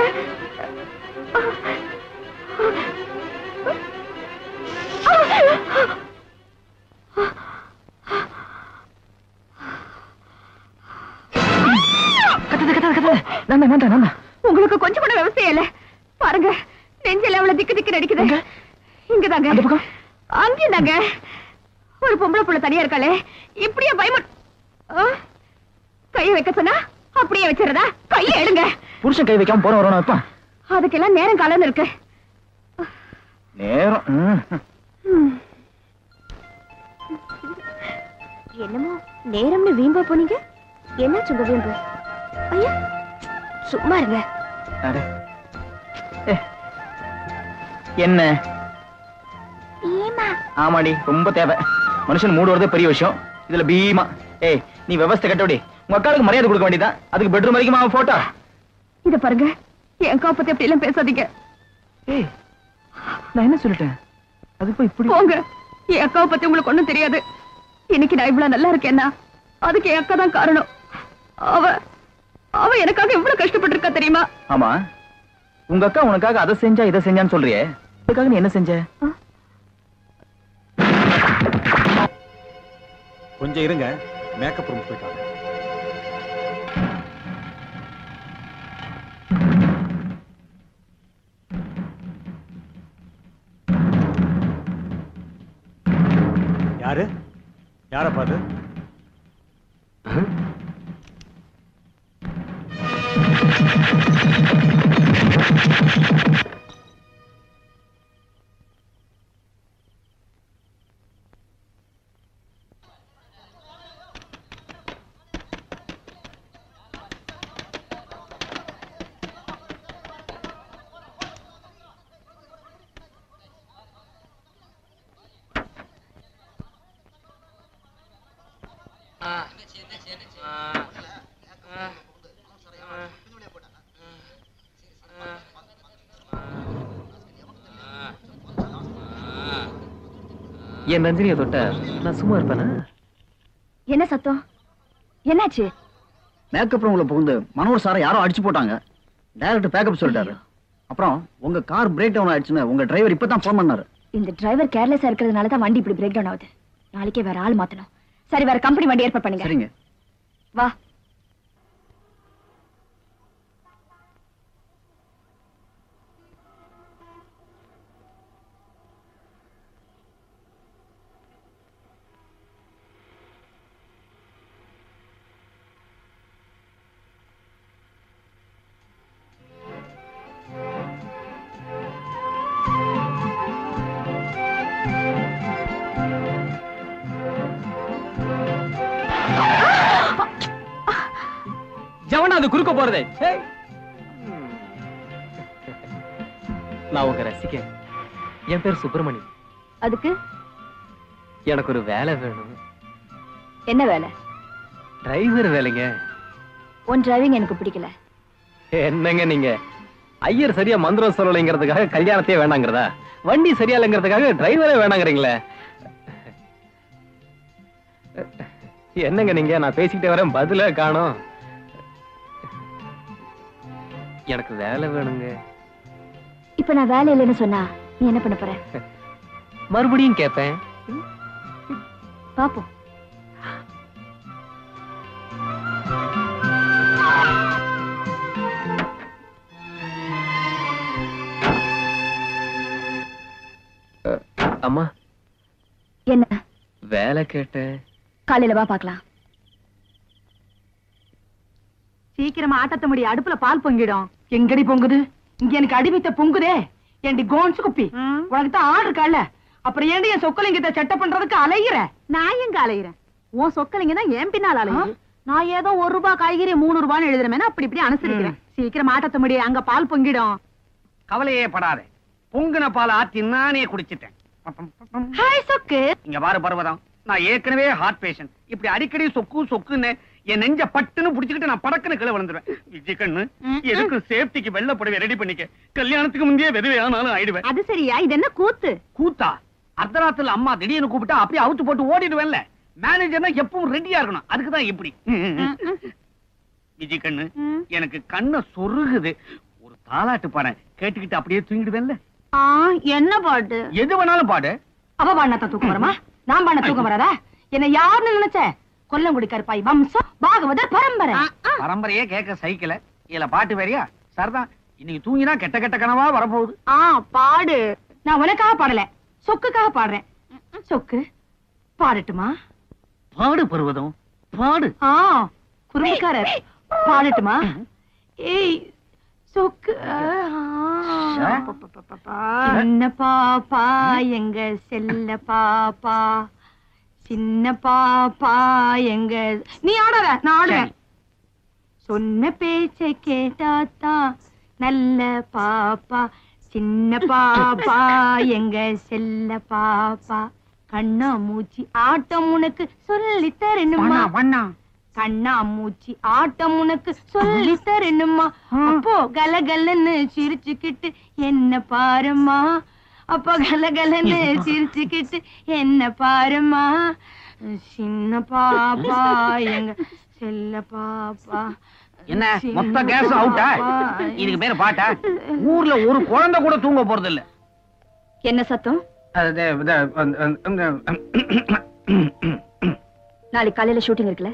உங்களுக்கு கொஞ்சம் கூட விவசாயம் இல்ல. பாருங்க, நெஞ்சில அவ்வளவு திக்கு திக்கு நடிக்குது. இங்கதாங்க, அங்கேதாங்க. ஒரு பொம்பளை புள்ள தனியா இருக்காளே, இப்படியே பயம கைய வைக்க சொன்னா அப்படியே வச்சிருதா? கைய எடுங்க. புருஷன் கை வைக்காம போற வரணும் இப்ப. அதுக்கெல்லாம் நேரம் காலம்னு இருக்கு. நேரம் என்னமோ நேரம்னு வீம்பா போனீங்க. என்ன சுங்க வீம்பு? ஐயா சும்மா இருங்க. என்ன? ஏமா ஆமாடி, ரொம்ப தேவை. மனுஷன் மூடு வரதே பெரிய விஷயம், இதுல பீமா. ஏய், நீ விவசாய கட்டபடி உங்க அக்காளுக்கு மரியாதை கொடுக்க வேண்டியதான். அதுக்கு பெட்ரூம் வரைக்கும் போட்டோ. இத பாருங்க, என் அக்கா பத்தி அப்படி எல்லாம் பேசாதீங்க. ஏய், நான் என்ன சொல்லிட்டேன்? அதுக்கு போய் இப்படி போங்க. என் அக்காவை பத்தி உங்களுக்கு ஒண்ணும் தெரியாது. இன்னைக்கு நான் இவ்வளவு நல்லா இருக்கேன்னா அதுக்கு என் அக்கா தான் காரணம். அவ அவ எனக்காக எவ்வளவு கஷ்டப்பட்டிருக்கா தெரியுமா? ஆமா, உங்க அக்கா உனக்காக அதை செஞ்சா இதை செஞ்சான்னு சொல்றியே, அதுக்காக நீ என்ன செஞ்ச? கொஞ்சம் இருங்க, மேக்கப் ரூம் போயிட்டாங்க. யாரு? யார பாரு? என் நந்தினியை தொட்ட நான் சும்மா இருப்பேனா? என்ன சத்தம்? என்னாச்சு? மேக்கப் ரூம்ல புகுந்து மனோர் சாரை யாரோ அடிச்சு போட்டாங்க. டைரக்டர் பேக்கப் சொல்லிட்டாரு. அப்புறம் உங்க கார் பிரேக் டவுன் ஆயிடுச்சுன்னு உங்க டிரைவர் இப்பதான் போன் பண்ணாரு. இந்த டிரைவர் கேர்லெஸ்ஸா இருக்கிறதுனால தான் வண்டி இப்படி பிரேக் டவுன் ஆகுது. நாளைக்கே வேற ஆள் மாத்தணும். சரி, வேற கம்பெனி வண்டி ஏற்பாடு பண்ணுங்க. சரிங்க. வா. அது குறுக்க போறதே. நான் உங்க ரசிகன். என் பேர் சுப்பிரமணி. அதுக்கு எனக்கு ஒரு வேலை வேணும். என்ன வேலை? டிரைவர் வேலைங்க. உன் டிரைவிங் எனக்கு பிடிக்கல. என்னங்க நீங்க? ஐயர் சரியா மந்திரம் சொல்லலைங்கிறதுக்காக கல்யாணத்தையே வேண்டாங்கிறதா? வண்டி சரியா இல்லைங்கிறதுக்காக டிரைவரே வேண்டாங்கிறீங்களே? என்னங்க நீங்க? நான் பேசிக்கிட்டே வரேன், பதிலே காணோம். எனக்கு வேலை வேணுங்க. இப்ப நான் வேலை இல்லைன்னு சொன்னா நீ என்ன பண்ண போற? மறுபடியும் கேட்பேன். பாப்போம். அம்மா, என்ன வேலை கேட்டேன். காலையில வா பாக்கலாம். சீக்கிரமா ஆட்டத்த முடி, அடுப்புல பால் பொங்கிடும். எங்கடி பொங்குது? இங்க எனக்கு அடிமைத்த பொங்குதே. ஏண்டி கோன்ஸ் குப்பி, உனக்கு தான் ஆர்டர் கால. அப்புறம் ஏண்டி என் சொக்கலிங்கத்தை செட்ட பண்றதுக்கு அலையிற? நான் எங்க அலையிறேன்? உன் சொக்கலிங்க தான் என் பின்னால் அலையுது. நான் ஏதோ 1 ரூபாய் காய்கறி 3 ரூபான்னு எழுதுறேன், அப்படி இப்படி அனுசரிக்கிறேன். சீக்கிரம் ஆட்டத்த முடி, அங்க பால் பொங்கிடும். கவலையே படாத, பொங்குன பால் ஆத்தி நானே குடிச்சிட்டேன். ஹாய் சொக்கு. இங்க பாரு பர்வதம், நான் ஏற்கனவே ஹார்ட் பேஷண்ட். இப்படி அடிக்கடி சொக்கு சொக்குன்னு என் நெஞ்ச பட்டுன்னு புடிச்சுக்கிட்டு நான் படக்குன்னு கீழே விழுந்துருவேன். விஜய் கண்ணு, எதுக்கு சேஃப்டிக்கு வெள்ள புடவை ரெடி பண்ணிக்க. கல்யாணத்துக்கு முந்தைய விதவை ஆனாலும் ஆயிடுவேன். அது சரியா? இது என்ன கூத்து? கூத்தா? அர்த்தராத்துல அம்மா திடீர்னு கூப்பிட்டா அப்படியே அவுத்து போட்டு ஓடிடுவேன்ல. மேனேஜர்னா எப்பவும் ரெடியா இருக்கணும், அதுக்குதான் இப்படி. விஜய் கண்ணு, எனக்கு கண்ணை சொருகுது. ஒரு தாலாட்டு பாடம் கேட்டுக்கிட்டு அப்படியே தூங்கிடுவேன்ல. என்ன பாட்டு? எது வேணாலும் பாடு. அவ பாடினா தூக்கம் வருமா? நான் பாடின தூக்கம் வராதா? என்ன யாருன்னு நினைச்ச? கொல்லங்குடி கருப்பாய் வம்சம் பாகவதர் பரம்பரை. பரம்பரையே கேட்க சைக்கிள, இதுல பாட்டு வேறியா? சரிதான், இன்னைக்கு தூங்கினா கெட்ட கெட்ட கனவா வரப்போகுது. பாடு. நான் உனக்காக பாடல, சொக்குக்காக பாடுறேன். சொக்கு பாடட்டுமா? பாடு பருவதம், பாடு. குறும்புக்காரர், பாடட்டுமா? ஏய் சொக்கு. சின்ன பாப்பா எங்க செல்ல பாப்பா, சின்ன பாப்பா எங்க. நீ ஆடுற, நான் ஆடுறேன். சொன்ன பேச்ச கேட்டாத்தா நல்ல பாப்பா, சின்ன பாப்பா எங்க செல்ல பாப்பா. கண்ணா மூச்சி ஆட்டம் உனக்கு சொல்லி தரணுமா? கண்ணா மூச்சி ஆட்டம் உனக்கு சொல்லி தரணுமா? அப்போ கலகலன்னு சிரிச்சுக்கிட்டு என்ன பாருமா, அப்போ கலகலன்னு சிரிச்சுக்கிட்டு என்ன பாருமா. சின்ன பாப்பா எங்க செல்ல பாப்பா. என்ன மொத்த கேஸ் அவுட்டா? இதுக்கு பேரு பாட்டா? ஊர்ல ஒரு குழந்தை கூட தூங்க போறது இல்ல. என்ன சத்தம்? நாளைக்கு காலையில ஷூட்டிங் இருக்குல்ல?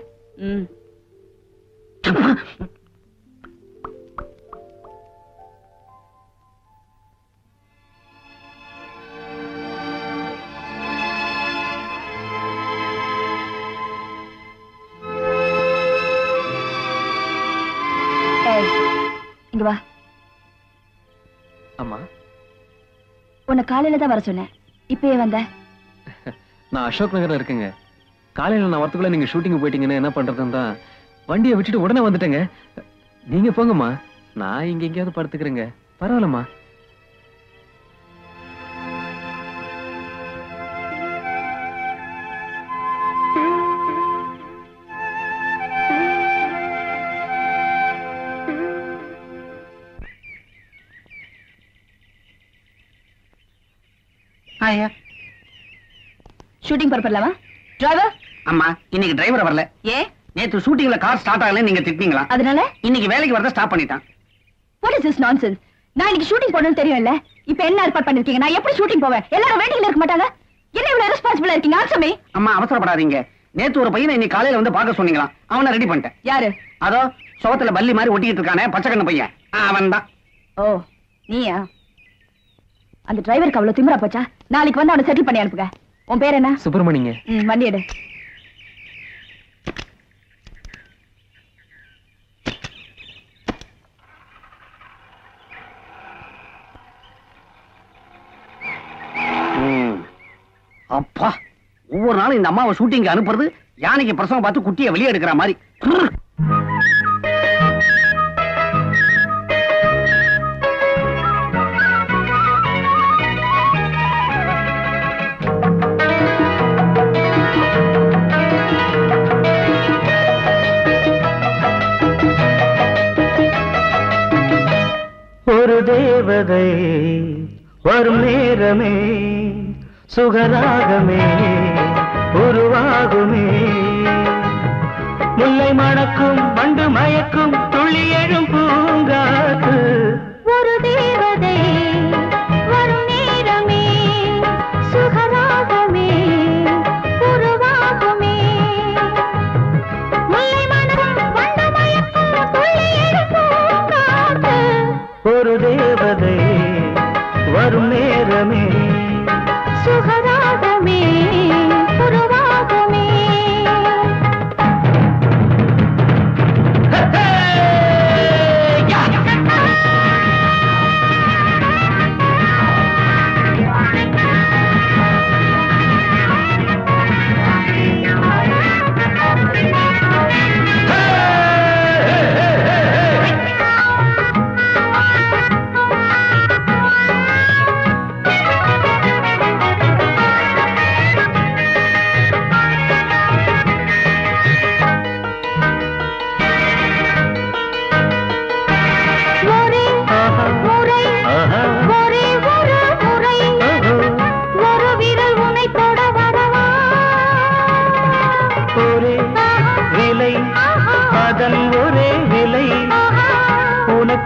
இங்க வா. அம்மா, உன்னை காலையில தான் வர சொன்னேன், இப்பயே வந்த? நான் அசோக் நகர்ல இருக்கேங்க. காலையில நான் வரத்துக்குள்ள நீங்க ஷூட்டிங் போயிட்டீங்கன்னா என்ன பண்றதுன்னு தான் வண்டியை விட்டுட்டு உடனே வந்துட்டேங்க. நீங்க போங்கம்மா, நான் இங்க எங்கேயாவது படுத்துக்கிறேங்க. பரவாயில்லம்மா. ஷூட்டிங் பரப்பலாமா? டிரைவர் அம்மா, இன்னைக்கு டிரைவர் வரல. ஏ? நேத்து ஷூட்டிங்ல கார் ஸ்டார்ட் ஆகல, நீங்க திட்டினீங்களா? அதனால இன்னைக்கு வேலைக்கு வரத ஸ்டாப் பண்ணிட்டான். What is this nonsense? நான் இன்னைக்கு ஷூட்டிங் போறேன்னு தெரியும்ல, இப்ப என்ன ஏற்பாடு பண்ணிருக்கீங்க? நான் எப்படி ஷூட்டிங் போவேன்? எல்லாரும் வெயிட்டிங்ல இருக்க மாட்டாங்க? என்ன இவ்வளவு ரெஸ்பான்சிபிளா இருக்கீங்க? Answer me. அம்மா, அவசரப்படாதீங்க. நேத்து ஒரு பையனை இன்னைக்கு காலையில வந்து பார்க்க சொன்னீங்களா? அவனை ரெடி பண்ணிட்டேன். யாரு? அதோ சோத்துல பல்லி மாதிரி ஒட்டிக்கிட்டு இருக்கானே, பச்சைக்கண்ண பையன், அவன் தான். ஓ, நீயா? அந்த டிரைவருக்கு அவ்வளவு திமிரா போச்சா? நாளைக்கு வந்து அவனை செட்டில் பண்ணி அனுப்புங்க. உன் பேர் என்ன? சுப்பிரமணியங்க. வண்டி எடு. அப்பா, ஒவ்வொரு நாளும் இந்த அம்மாவை ஷூட்டிங் அனுப்புறது யானைக்கு பிரசவம் பார்த்து குட்டியை வெளியே எடுக்கிற மாதிரி. ஒரு தேவதை வரும் நேரமே சுகராகமே உருவாகுமே. முல்லை மணக்கும் வண்டு மயக்கும் துள்ளி எழும் பூங்காத்து. ஒரு தேவதை வரும் நேரமே சுகராகமே உருவாகுமே. முல்லை மணக்கும் வண்டு மயக்கும் துள்ளி எழும் பூங்காத்து. ஒரு தேவதை வரும் நேரமே சுகராகமே உருவாகுமே.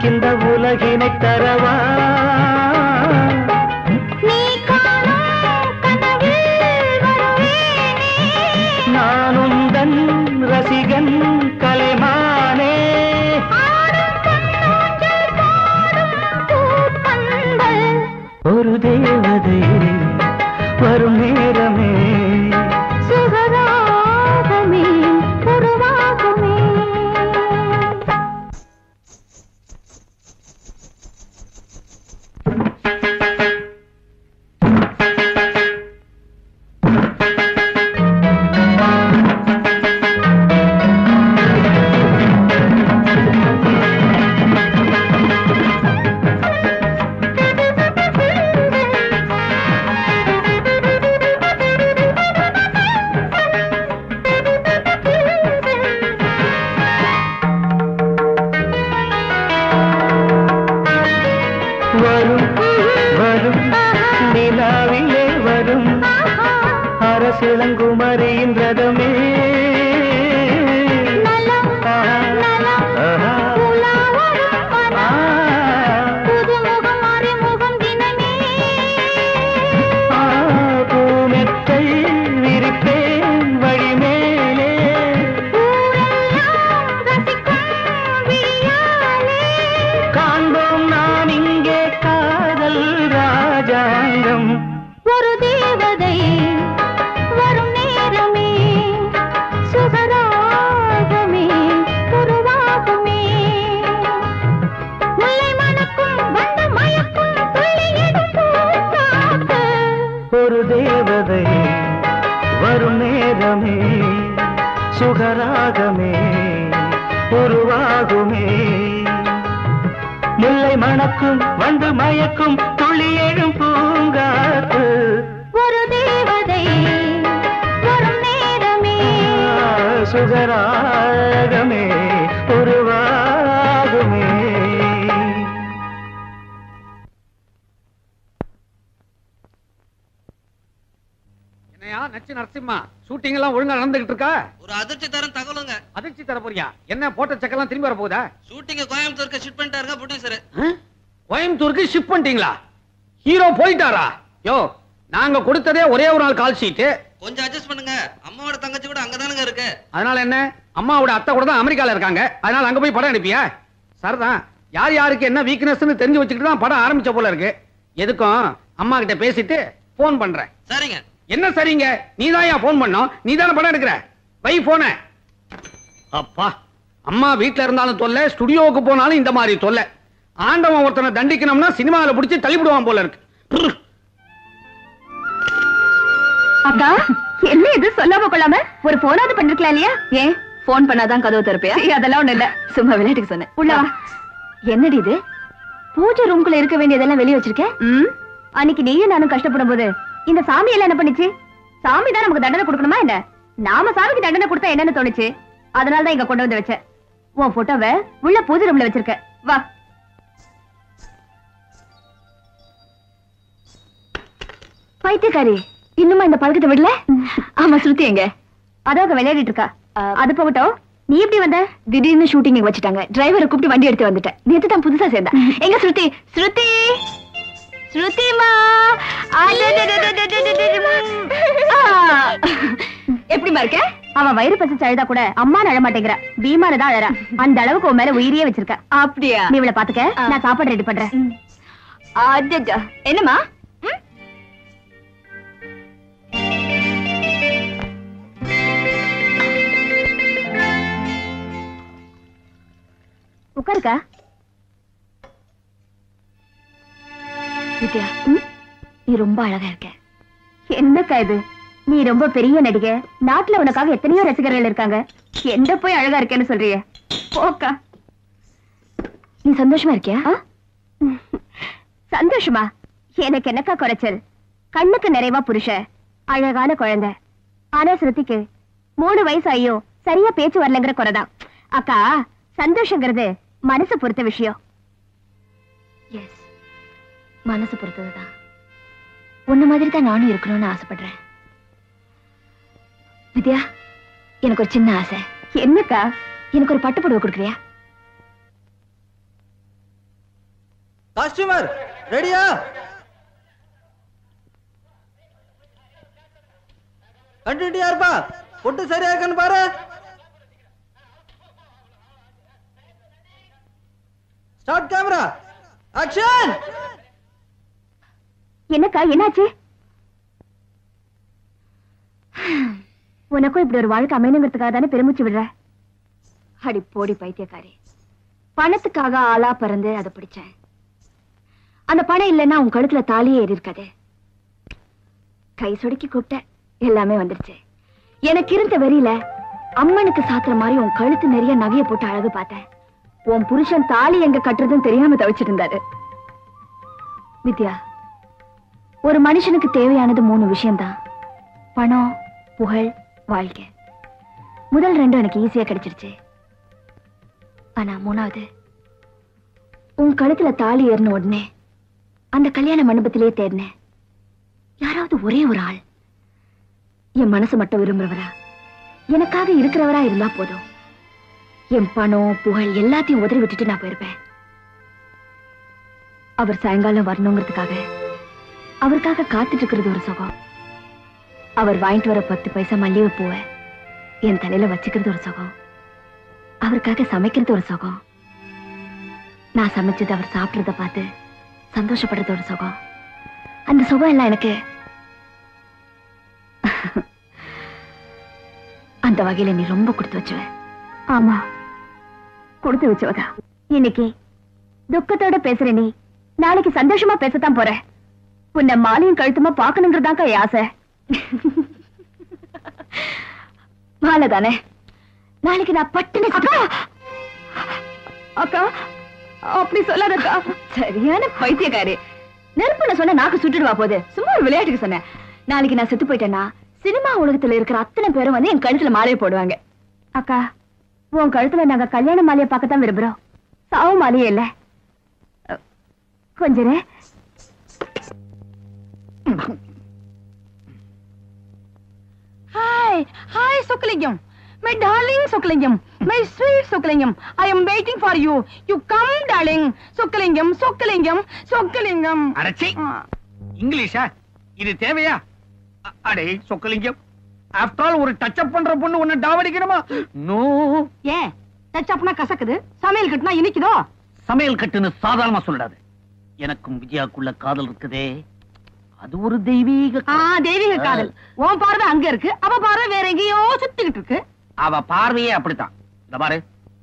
இந்த உலகினை தரவா நீ காணும் கனவில் வருவேனே. நானும் தன் ரசிகன் கலைமானே. ஒரு தேவதை வரும் நேரமே சுகராகமே உருவாகுமே. சிலங்குமரியின் ரதமே பூமெத்தை விரிப்பேன் வழி மேலே காண்போம் நாம் இங்கே காதல் ராஜாங்கம். ஒரு தேவதை வரும் நேரமே சுகராகமே உருவாகுமே முல்லை மணக்கும் வந்த மயக்கும் துள்ளி எடுக்கும் காத்து. ஒரு தேவதை வரும் நேரமே சுகராகமே உருவாகுமே முல்லை மணக்கும் வந்து மயக்கும் துளி எழும் பூங்காத்து. ஒரு தேவதை வரும் நேரமே சுகராகமே உருவாகுமே. என்னையா நச்சு நரசிம்மா, ஷூட்டிங் எல்லாம் ஒழுங்கா நடந்துகிட்டு இருக்கா? ஒரு அதிர்ச்சி தரம் தகவலுங்க. அதிர்ச்சி தர போறியா? என்ன போட்ட செக்கெல்லாம் திரும்பி வர போகுதா? ஷூட்டிங் கோயம்புத்தூருக்கு ஷிஃப்ட் பண்ணிட்டாருங்க ப்ரொடியூசர். கோயம்புத்தூருக்கு ஷிஃப்ட் பண்ணிட்டீங்களா? ஹீரோ போயிட்டாரா? யோ, நாங்க கொடுத்ததே ஒரே ஒரு நாள் கால் ஷீட். கொஞ்சம் அட்ஜஸ்ட் பண்ணுங்க. அம்மாவோட தங்கச்சி கூட அங்கதானுங்க இருக்கு. அதனால என்ன? அம்மாவோட அத்தை கூட தான் அமெரிக்கால இருக்காங்க. அதனால அங்க போய் படம் அனுப்பியா? சரிதான். யார் யாருக்கு என்ன வீக்னஸ்னு தெரிஞ்சு வச்சுக்கிட்டு தான் படம் ஆரம்பிச்ச போல இருக்கு. எதுக்கும் அம்மா கிட்ட பேசிட்டு போன் பண்றேன். சரிங்க. என்ன சரிங்க? நீதான் போன் பண்ணோம். நீதானே படம் எடுக்கிற. வை போன. அப்பா, அம்மா வீட்டுல இருந்தாலும் தொல்லை, ஸ்டுடியோவுக்கு போனாலும் இந்த மாதிரி தொல்லை. ஆண்டவன் ஒருத்தனை தண்டிக்கணும்னா சினிமாவில பிடிச்சி தள்ளிவிடுவான் போல இருக்கு. அக்கா, என்ன இது சொல்லாம கொள்ளாம ஒரு போனாவது பண்ணிருக்கலாம் இல்லையா? ஏன் போன் பண்ணாதான் கதவு திறப்பியா? அதெல்லாம் ஒண்ணு இல்ல, சும்மா விளையாட்டுக்கு சொன்னேன். உள்ளவா. என்னடி இது? பூஜை ரூம்குள்ள இருக்க வேண்டியதெல்லாம் வெளியே வச்சிருக்கேன். அன்னைக்கு நீயும் நானும் கஷ்டப்படும் போது இந்த சாமி எல்லாம் என்ன பண்ணிச்சு? சாமி தான் நமக்கு தண்டனை கொடுக்கணுமா என்ன? நாம சாமிக்கு தண்டனை கொடுத்தா என்னன்னு தோணுச்சு. அதனாலதான் இங்க கொண்டு வந்து வச்சேன். உன் போட்டோவை உள்ள பூஜை ரூம்ல வச்சிருக்க. வா. பைத்தியக்காரி, இன்னுமா இந்த பழக்கத்தை விடல? ஆமா, ஸ்ருதி எங்க? அதான் விளையாடிட்டு இருக்கா. அது போகட்டும், நீ எப்படி வந்த? திடீர்னு ஷூட்டிங் வச்சுட்டாங்க. டிரைவரை கூப்பிட்டு வண்டி எடுத்து வந்துட்டேன். நேத்து தான் புதுசா சேர்ந்தா. எங்க ஸ்ருதி? ஸ்ருதி, ஸ்ருதிமா. எப்படிமா இருக்க? அவன் வயிறு பசிச்சு அழுதா கூட அம்மா அழ மாட்டேங்கிறா. பீமானதான் அழறா. அந்த அளவுக்கு உன் மேல உயிரியே வச்சிருக்க. அப்படியா? நீ இவளை பாத்துக்க, நான் சாப்பாடு ரெடி பண்றேன். என்னமா? உட்காருக்கா. வித்யா, நீ ரொம்ப அழகா இருக்க. என்னக்கா இது? நீ ரொம்ப பெரிய நடிகை. நாட்டுல உனக்காக எத்தனையோ ரசிகர்கள் இருக்காங்க. எந்த போய் அழகா இருக்கேன்னு சொல்றிய? போக்கா. நீ சந்தோஷமா இருக்கியா? சந்தோஷமா? எனக்கு என்னக்கா குறைச்சல்? கண்ணுக்கு நிறைவா புருஷ, அழகான குழந்தை. ஆனா ஸ்ருதிக்கு 3 வயசு ஆயோ சரியா பேச்சு வரலங்கிற குறைதான். அக்கா, சந்தோஷங்கிறது மனசு பொறுத்த விஷயம். எஸ், மனசு பொறுத்ததுதான். உன்ன மாதிரி தான் நானும் இருக்கணும்னு ஆசைப்படுறேன். வித்யா, எனக்கு ஒரு சின்ன ஆசை. என்னக்கா? எனக்கு ஒரு பட்டு புடவை கொடுக்குறியா? காஸ்டியூமர் ரெடியா? கண்டினியூ இருப்பா. பொட்டு சரியா இருக்கான்னு பாரு. Start camera, action. என்னக்கா, என்னாச்சு? உனக்கும் இப்படி ஒரு வாழ்க்கை அமையணுங்கிறதுக்காக தானே பெருமூச்சு விடுற? அடி போடி பைத்தியக்காரி. பணத்துக்காக ஆளா பறந்து அதை பிடிச்சேன். அந்த பணம் இல்லைன்னா உன் கழுத்துல தாலியே ஏறி இருக்காது. கை சொடுக்கி கூப்பிட்ட, எல்லாமே வந்துருச்சு. எனக்கு இருந்த வெறியில அம்மனுக்கு சாத்துற மாதிரி உன் கழுத்து நிறைய நகைய போட்டு அழகு பார்த்தேன். உன் புருஷன் தாலி எங்க கட்டுறதுன்னு தெரியாம தவிச்சிட்டு இருந்தாரு. வித்யா, ஒரு மனுஷனுக்கு தேவையானது 3 விஷயம்தான். பணம், புகழ், வாழ்க்கை. முதல் 2 எனக்கு ஈஸியா கிடைச்சிருச்சு. ஆனா 3வது, உன் கழுத்துல தாலி ஏறின உடனே அந்த கல்யாண மண்டபத்திலே தேடினேன். யாராவது ஒரே ஒரு ஆள் என் மனசு மட்டும் விரும்புறவரா, எனக்காக இருக்கிறவரா இருந்தா போதும். என் பணம் புகழ் எல்லாத்தையும் உதறி விட்டுட்டு நான் போயிருப்பேன். அவர் சாயங்காலம் வரணுங்கிறதுக்காக அவருக்காக காத்துட்டு இருக்கிறது ஒரு சுகம். அவர் வாங்கிட்டு வர 10 பைசா மல்லிகை பூவை என் தலையில வச்சுக்கிறது ஒரு சுகம். அவருக்காக சமைக்கிறது ஒரு சுகம். நான் சமைச்சது அவர் சாப்பிடுறத பார்த்து சந்தோஷப்படுறது ஒரு சுகம். அந்த சுகம் எல்லாம் எனக்கு அந்த வகையில நீ ரொம்ப கொடுத்து வச்சுவ. ஆமா, கொடுத்து வச்சவதா. இன்னைக்கு துக்கத்தோட பேசுற நீ நாளைக்கு சந்தோஷமா பேசத்தான் போற. உன்னை மாலையும் கழுத்துமா பாக்கணுங்கிறதாக்கா ஆசை. மாலை தானே, நாளைக்கு நான் பட்டுன்னு அக்கா அப்படி சொல்லாதக்கா. சரியான பைத்தியக்காரி. நெருப்புன்னு சொன்ன நாக்கு சுட்டுடுவா போது. சும்மா ஒரு விளையாட்டுக்கு சொன்னேன். நாளைக்கு நான் செத்து போயிட்டேன்னா சினிமா உலகத்துல இருக்கிற அத்தனை பேரும் வந்து என் கழுத்துல மாலையை போடுவாங்க. அக்கா, உன் கழுத்துல நாங்க கல்யாண மாலையை பார்க்கத்தான் விரும்புறோம், சாவு மாலையே இல்ல. கொஞ்ச நேரம் Hi, hi Sokalingam. My darling Sokalingam. My sweet Sokalingam. I am waiting for you. You come, darling. Sokalingam, Sokalingam, Sokalingam. அடச்சி, இங்கிலீஷா? இது தேவையா? அடே சொக்கலிங்கம், ஆஃப்டர் ஆல் ஒரு டச் அப் பண்ற பொண்ணு உன்னை டாவடிக்கணுமா? நோ. ஏன் டச் அப்னா கசக்குது, சமையல் கட்டுனா இனிக்குதோ? சமையல் கட்டுன்னு சாதாரணமா சொல்லிடாது. எனக்கும் விஜயாக்குள்ள காதல் இருக்குதே, அது ஒரு தெய்வீக தெய்வீக காதல். உன் பார்வை அங்க இருக்கு, அவ பார்வை வேற எங்கேயோ சுத்திக்கிட்டு இருக்கு. அவ பார்வையே அப்படித்தான். இந்த பாரு,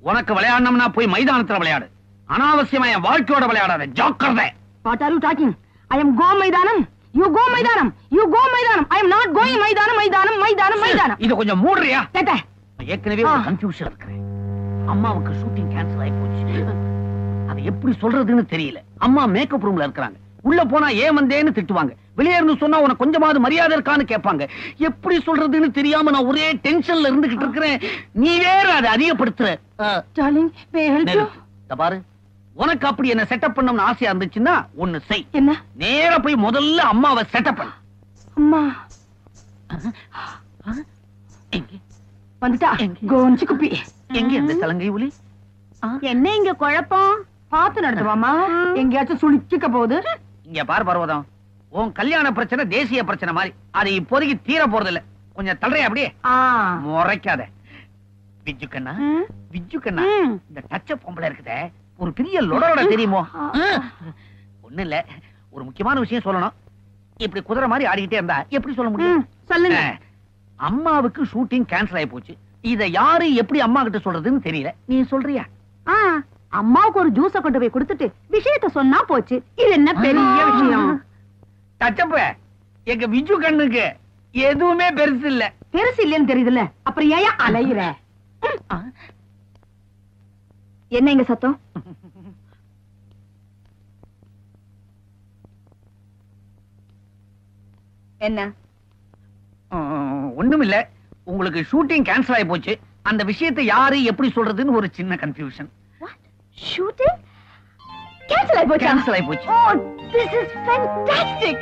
உனக்கு விளையாடணும்னா போய் மைதானத்துல விளையாடு, அனாவசியமா என் வாழ்க்கையோட விளையாடாத. ஜாக்கிரதை. What are you talking? I am go மைதானம். You go மைதானம். You go மைதானம். I am not going மைதானம், மைதானம், மைதானம், மைதானம். இது கொஞ்சம் மூடுறியா? கேட்ட ஏற்கனவே ஒரு கன்ஃபியூஷன் இருக்கிறேன். அம்மாவுக்கு ஷூட்டிங் கேன்சல் ஆகி போச்சு. அது எப்படி சொல்றதுன்னு தெரியல. அம்மா மேக்கப் ரூம்ல இருக்காங்க. உள்ள போனா ஏன் வந்தேன்னு திட்டுவாங்க. வெளியே இருந்து சொன்னா உனக்கு கொஞ்சமாவது மரியாதை இருக்கான்னு கேட்பாங்க. எப்படி சொல்றதுன்னு தெரியாம நான் ஒரே டென்ஷன்ல இருந்துகிட்டு இருக்கிறேன். நீ வேற அதை அதிகப்படுத்துற. Darling, may I help you? பாரு, உனக்கு அப்படி என்ன செட்டப் பண்ணணும்னு ஆசையா இருந்துச்சுன்னா ஒண்ணு செய். என்ன? நேரா போய் முதல்ல அம்மாவை செட்டப் பண்ணு. அம்மா எங்க வந்துட்டா? கோஞ்சி குப்பி. எங்க இந்த சலங்கை ஒலி? என்ன இங்க குழப்பம்? பார்த்து நடத்துவாமா, எங்கேயாச்சும் சுளிக்க போகுது. இங்க பாரு பர்வதம், உன் கல்யாண பிரச்சனை தேசிய பிரச்சனை மாதிரி. அது இப்போதைக்கு தீர போறது இல்ல. கொஞ்சம் தள்ளுறியா அப்படியே? முறைக்காத. விஜு கண்ணா, விஜு கண்ணா, இந்த டச்ச பொம்பளை இருக்குதே ஒரு பெரிய லொடோட தெரியுமோ? ஒண்ணு இல்ல, ஒரு முக்கியமான விஷயம் சொல்லணும். இப்படி குதிரை மாதிரி ஆடிக்கிட்டே இருந்தா எப்படி சொல்ல முடியும்? சொல்லுங்க. அம்மாவுக்கு ஷூட்டிங் கேன்சல் ஆகி போச்சு. இத யாரு எப்படி அம்மா கிட்ட சொல்றதுன்னு தெரியல. நீ சொல்றியா? அம்மாவுக்கு ஒரு ஜூஸ கொண்டு போய் கொடுத்துட்டு விஷயத்த சொன்னா போச்சு. இது என்ன பெரிய விஷயம்? டச்சப்ப, எங்க விஜு கண்ணுக்கு எதுவுமே பெருசு இல்ல. பெருசு இல்லன்னு தெரியுதுல்ல, அப்புறம் ஏன் அலையிற? என்ன இங்க சத்தம்? என்ன? ஒண்ணும் இல்ல. உங்களுக்கு ஷூட்டிங் கேன்சல் ஆகி போச்சு. அந்த விஷயத்தை யாரு எப்படி சொல்றதுன்னு ஒரு சின்ன கன்ஃபியூஷன். ஷூட்டிங் கேன்சல் ஆயி போச்சு. கேன்சல் ஆயி போச்சு. Oh, this is fantastic.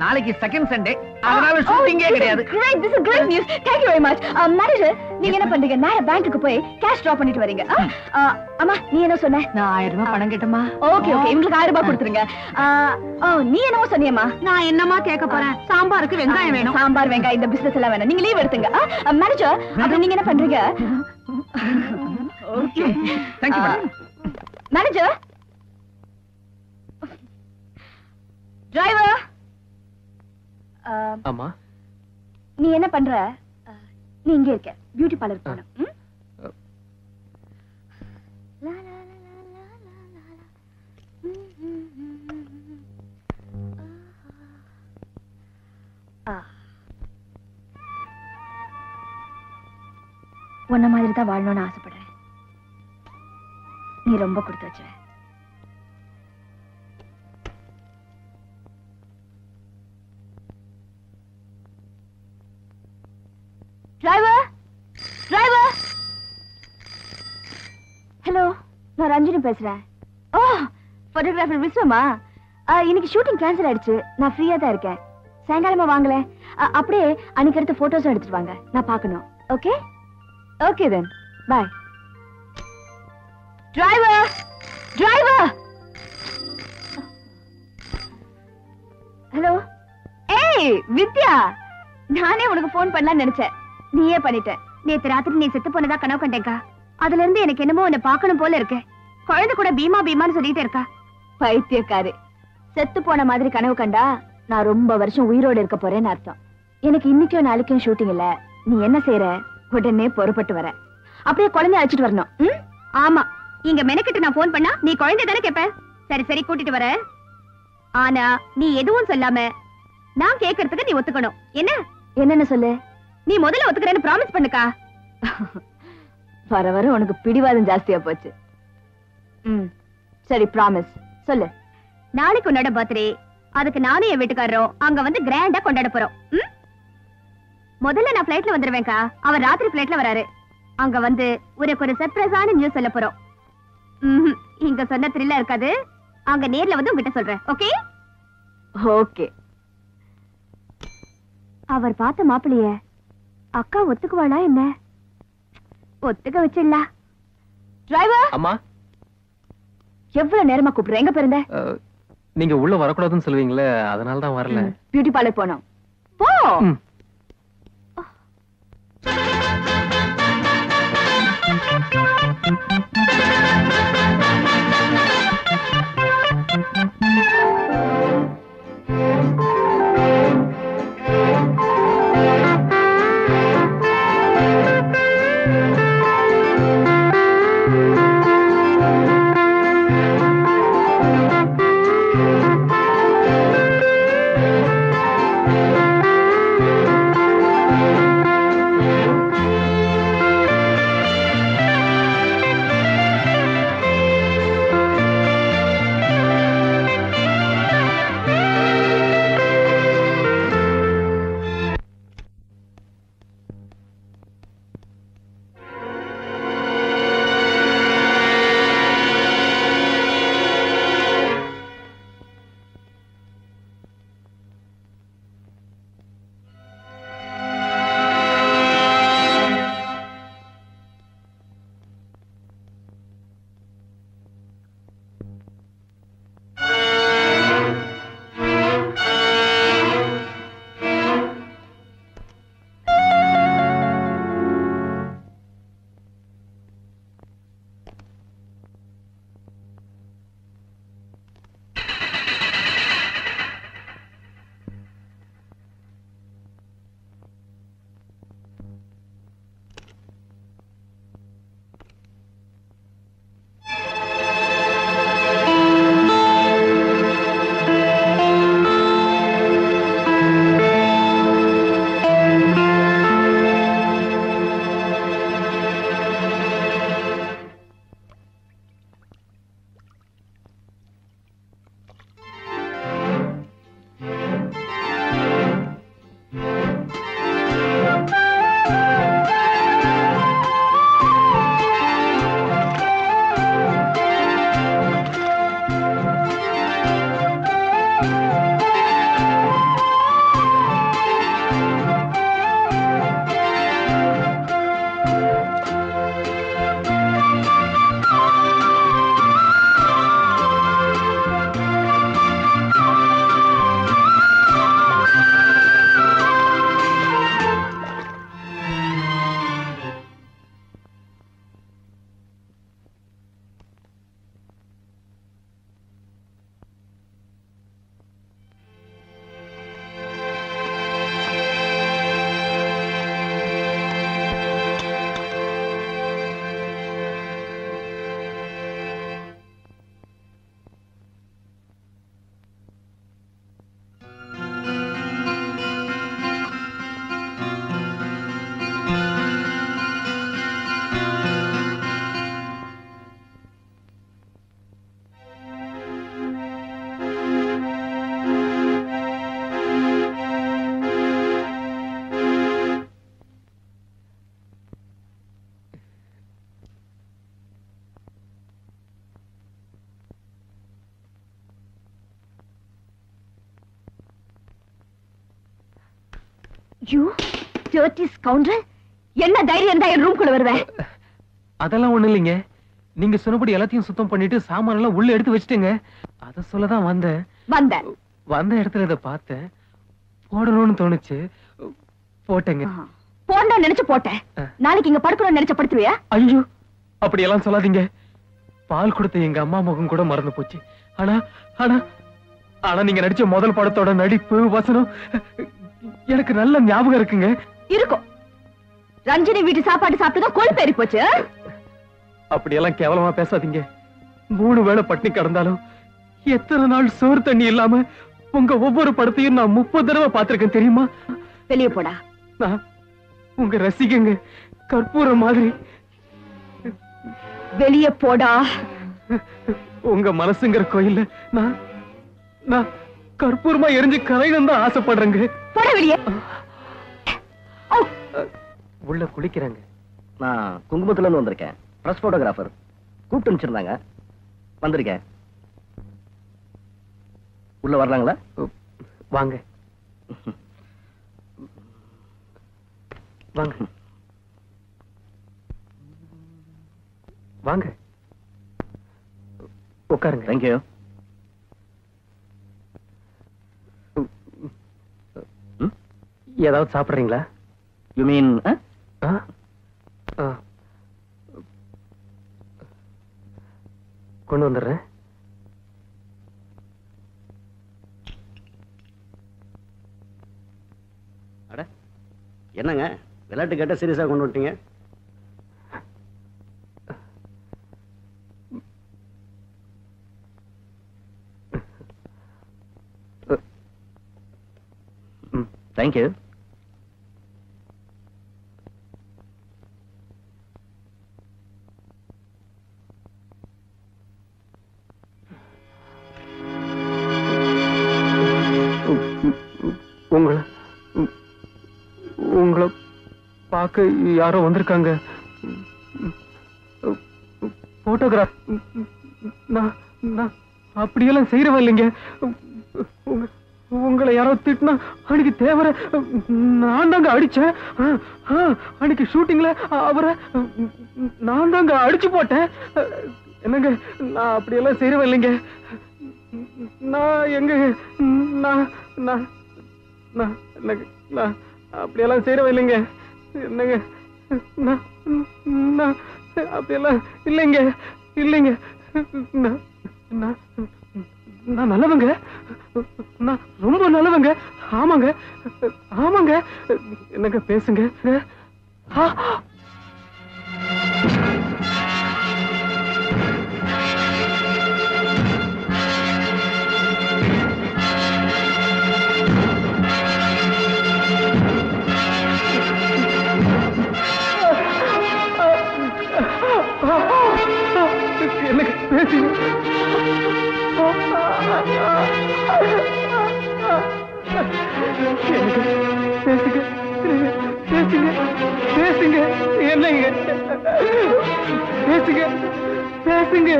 நாளைக்கு செகண்ட் சண்டே, அதனால ஷூட்டிங்கே கிடையாது. Great, this is great news. Thank you very much. Manager, நீங்க என்ன பண்றீங்க? நேரா பேங்க்குக்கு போய் கேஷ் டிரா பண்ணிட்டு வரீங்க. அம்மா, நீ என்ன சொன்ன? நான் 1000 ரூபாய் பணம் கேட்டமா. ஓகே ஓகே, உங்களுக்கு 1000 ரூபாய் கொடுத்துருங்க. நீ என்னவோ சொன்னியம்மா? நான் என்னமா கேட்க போறேன்? சாம்பாருக்கு வெங்காயம் வேணும். சாம்பார் வெங்காயம் இந்த பிசினஸ் எல்லாம் வேணும். நீங்க லீவ் எடுத்துங்க. மேனேஜர், அப்ப நீங்க என்ன பண்றீங்க? Okay, Thank you madam. Manager, driver. ஆமா, நீ என்ன பண்ற? நீ இங்க இருக்க, பியூட்டி பார்லர் போணும். உன்ன மாதிரி தான் வாழணும்னு ஆசைப்படுறேன். நீ ரொம்ப கொடுத்து வச்ச. Driver, driver. ஹலோ, நான் ரஞ்சினி பேசுறேன். ஓ, போட்டோகிராஃபர் விஸ்வமா? இன்னைக்கு ஷூட்டிங் கேன்சல் ஆயிடுச்சு. நான் ஃப்ரீயா தான் இருக்கேன். சாயங்காலமா வாங்கல. அப்படியே அன்னைக்கு எடுத்த போட்டோஸ் எடுத்துட்டு வாங்க, நான் பார்க்கணும். Okay okay then bye. Driver driver. Hello. ஏய் வித்யா, நானே உனக்கு போன் பண்ணலாம்னு நினைச்சேன், நீயே பண்ணிட்ட. நேத்து ராத்திரி நீ செத்து போனதா கனவு கண்டேக்கா. அதுல இருந்து எனக்கு என்னமோ உன்னை பார்க்கணும் போல இருக்கு. குழந்தை கூட பீமா பீமான்னு சொல்லிட்டே இருக்கா. பைத்தியக்காரு, செத்து போன மாதிரி கனவு கண்டா நான் ரொம்ப வருஷம் உயிரோடு இருக்க போறேன்னு அர்த்தம். எனக்கு இன்னைக்கும் நாளைக்கும் ஷூட்டிங் இல்ல. நீ என்ன செய்யற? உடனே பொறுப்பட்டு வர. அப்படியே குழந்தைய அழைச்சிட்டு வரணும். ஆமா, இங்க மெனக்கிட்டு நான் போன் பண்ணா நீ குழந்தை தானே கேப்ப. சரி சரி, கூட்டிட்டு வர. ஆனா நீ எதுவும் சொல்லாம நான் கேட்கறதுக்கு நீ ஒத்துக்கணும். என்ன என்னன்னு சொல்லு. நீ முதல்ல ஒத்துக்கிறேன்னு ப்ராமிஸ் பண்ணுக்கா. வர வர உனக்கு பிடிவாதம் ஜாஸ்தியா போச்சு. சரி ப்ராமிஸ் சொல்லு. நாளைக்கு உன்னோட பர்த்டே. அதுக்கு நானும் என் வீட்டுக்காரரும் அங்க வந்து கிராண்டா கொண்டாட போறோம். முதல்ல நான் பிளைட்ல வந்துருவேன்க்கா. அவர் ராத்திரி பிளைட்ல வராரு. அங்க வந்து உனக்கு ஒரு சர்ப்ரைஸான நியூஸ் சொல்ல போறோம். இங்க சொன்ன த்ரில்லா இருக்காது. அங்க நேர்ல வந்து உங்ககிட்ட சொல்றேன். Okay okay. அவர் பார்த்த மாப்பிளைய அக்கா ஒத்துக்குவாளா என்ன? ஒத்துக்க வச்சிடலாம். டிரைவர். அம்மா, எவ்வளவு நேரமா கூப்பிடுற? எங்க பிறந்த? நீங்க உள்ள வரக்கூடாதுன்னு சொல்லுவீங்களே, அதனால தான் வரல. பியூட்டி பார்லர் போனோம். போ. You dirty scoundrel. என்ன தைரியம் இருந்தா என் ரூம்குள்ள வருவேன்? அதெல்லாம் ஒண்ணு இல்லைங்க. நீங்க சொன்னபடி எல்லாத்தையும் சுத்தம் பண்ணிட்டு சாமான எல்லாம் உள்ள எடுத்து வச்சிட்டீங்க. அத சொல்லதான் வந்தேன். வந்த இடத்துல இத பார்த்தேன். போடணும்னு தோணுச்சு. போட்டேங்க. போடா நினைச்சு போட்டேன். நாளைக்கு இங்க படுக்கணும்னு நினைச்ச படுத்துவியா? ஐயோ அப்படி எல்லாம் சொல்லாதீங்க. பால் கொடுத்த எங்க அம்மா முகம் கூட மறந்து போச்சு. ஆனா ஆனா ஆனா நீங்க நடிச்ச முதல் படத்தோட நடிப்பு வசனம் எனக்கு நல்ல ஞாபகம் இருக்குங்க. இருக்கும். ரஞ்சினி வீட்டு சாப்பாடு சாப்பிட்டுதான் கொழுப்பு ஏறி போச்சு. அப்படியெல்லாம் கேவலமா பேசாதீங்க. 3 வேளை பட்டினி கிடந்தாலும் எத்தனை நாள் சோறு தண்ணி இல்லாம உங்க ஒவ்வொரு படத்தையும் நான் 30 தடவை பார்த்திருக்கேன் தெரியுமா? வெளியே போடா. நான் உங்க ரசிகங்க. கற்பூரம் மாதிரி. வெளியே போடா. உங்க மனசுங்கிற கோயில்ல நான் நான் கற்பூரமா எரிஞ்சு கரையிடம் தான் ஆசைப்படுறேங்க. போட வெளியே. உள்ள குளிக்கிறாங்க. நான் குங்குமத்துல இருந்து வந்திருக்கேன். பிரஸ் போட்டோகிராஃபர் கூப்பிட்டு அனுப்பிச்சிருந்தாங்க. வந்திருக்கேன். உள்ள வரலாங்களா? வாங்க வாங்க வாங்க உட்காருங்க. தேங்க்யூ. ஏதாவது சாப்பிடுறீங்களா? யூ மீன் கொண்டு வந்துடுறேன். அட என்னங்க விளையாட்டு கேட்ட சீரியஸா கொண்டு வந்துட்டீங்க? தேங்க்யூ. உங்களை பார்க்க யாரோ வந்திருக்காங்க. போட்டோகிராஃப். நான் அப்படியெல்லாம் செய்யறவன் இல்லைங்க. உங்களை யாரோ திட்டினா அன்னைக்கு தேவர நான் தாங்க அடிச்சேன். அன்னைக்கு ஷூட்டிங்ல அவரை நான் தாங்க அடிச்சு போட்டேன். என்னங்க நான் அப்படியெல்லாம் செய்யறவன் இல்லைங்க. நான் எங்க நான் நான் நான் நான் அப்படியெல்லாம் செய்யறவன் இல்லைங்க. என்னங்க நான் நான் அப்படியெல்லாம் இல்லைங்க இல்லைங்க. நான் நான் நல்லவங்க. நான் ரொம்ப நல்லவங்க. ஆமாங்க ஆமாங்க. என்னங்க பேசுங்க. எனக்கு பேசுங்க. பேசுங்க பேசுங்க பேசுங்க. என்னங்க பேசுங்க பேசுங்க.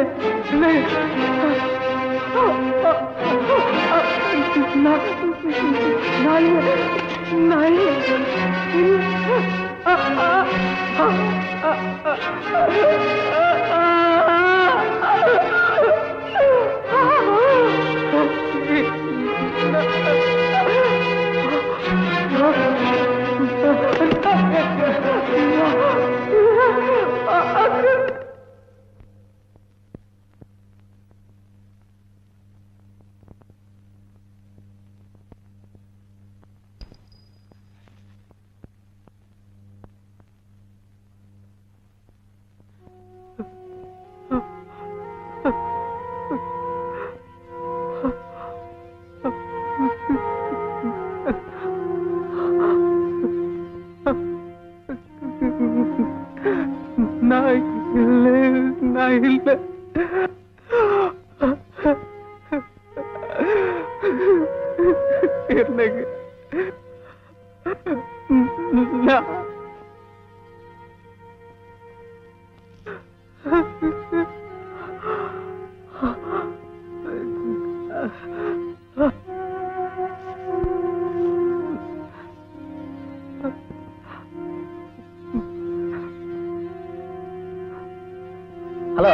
Hello,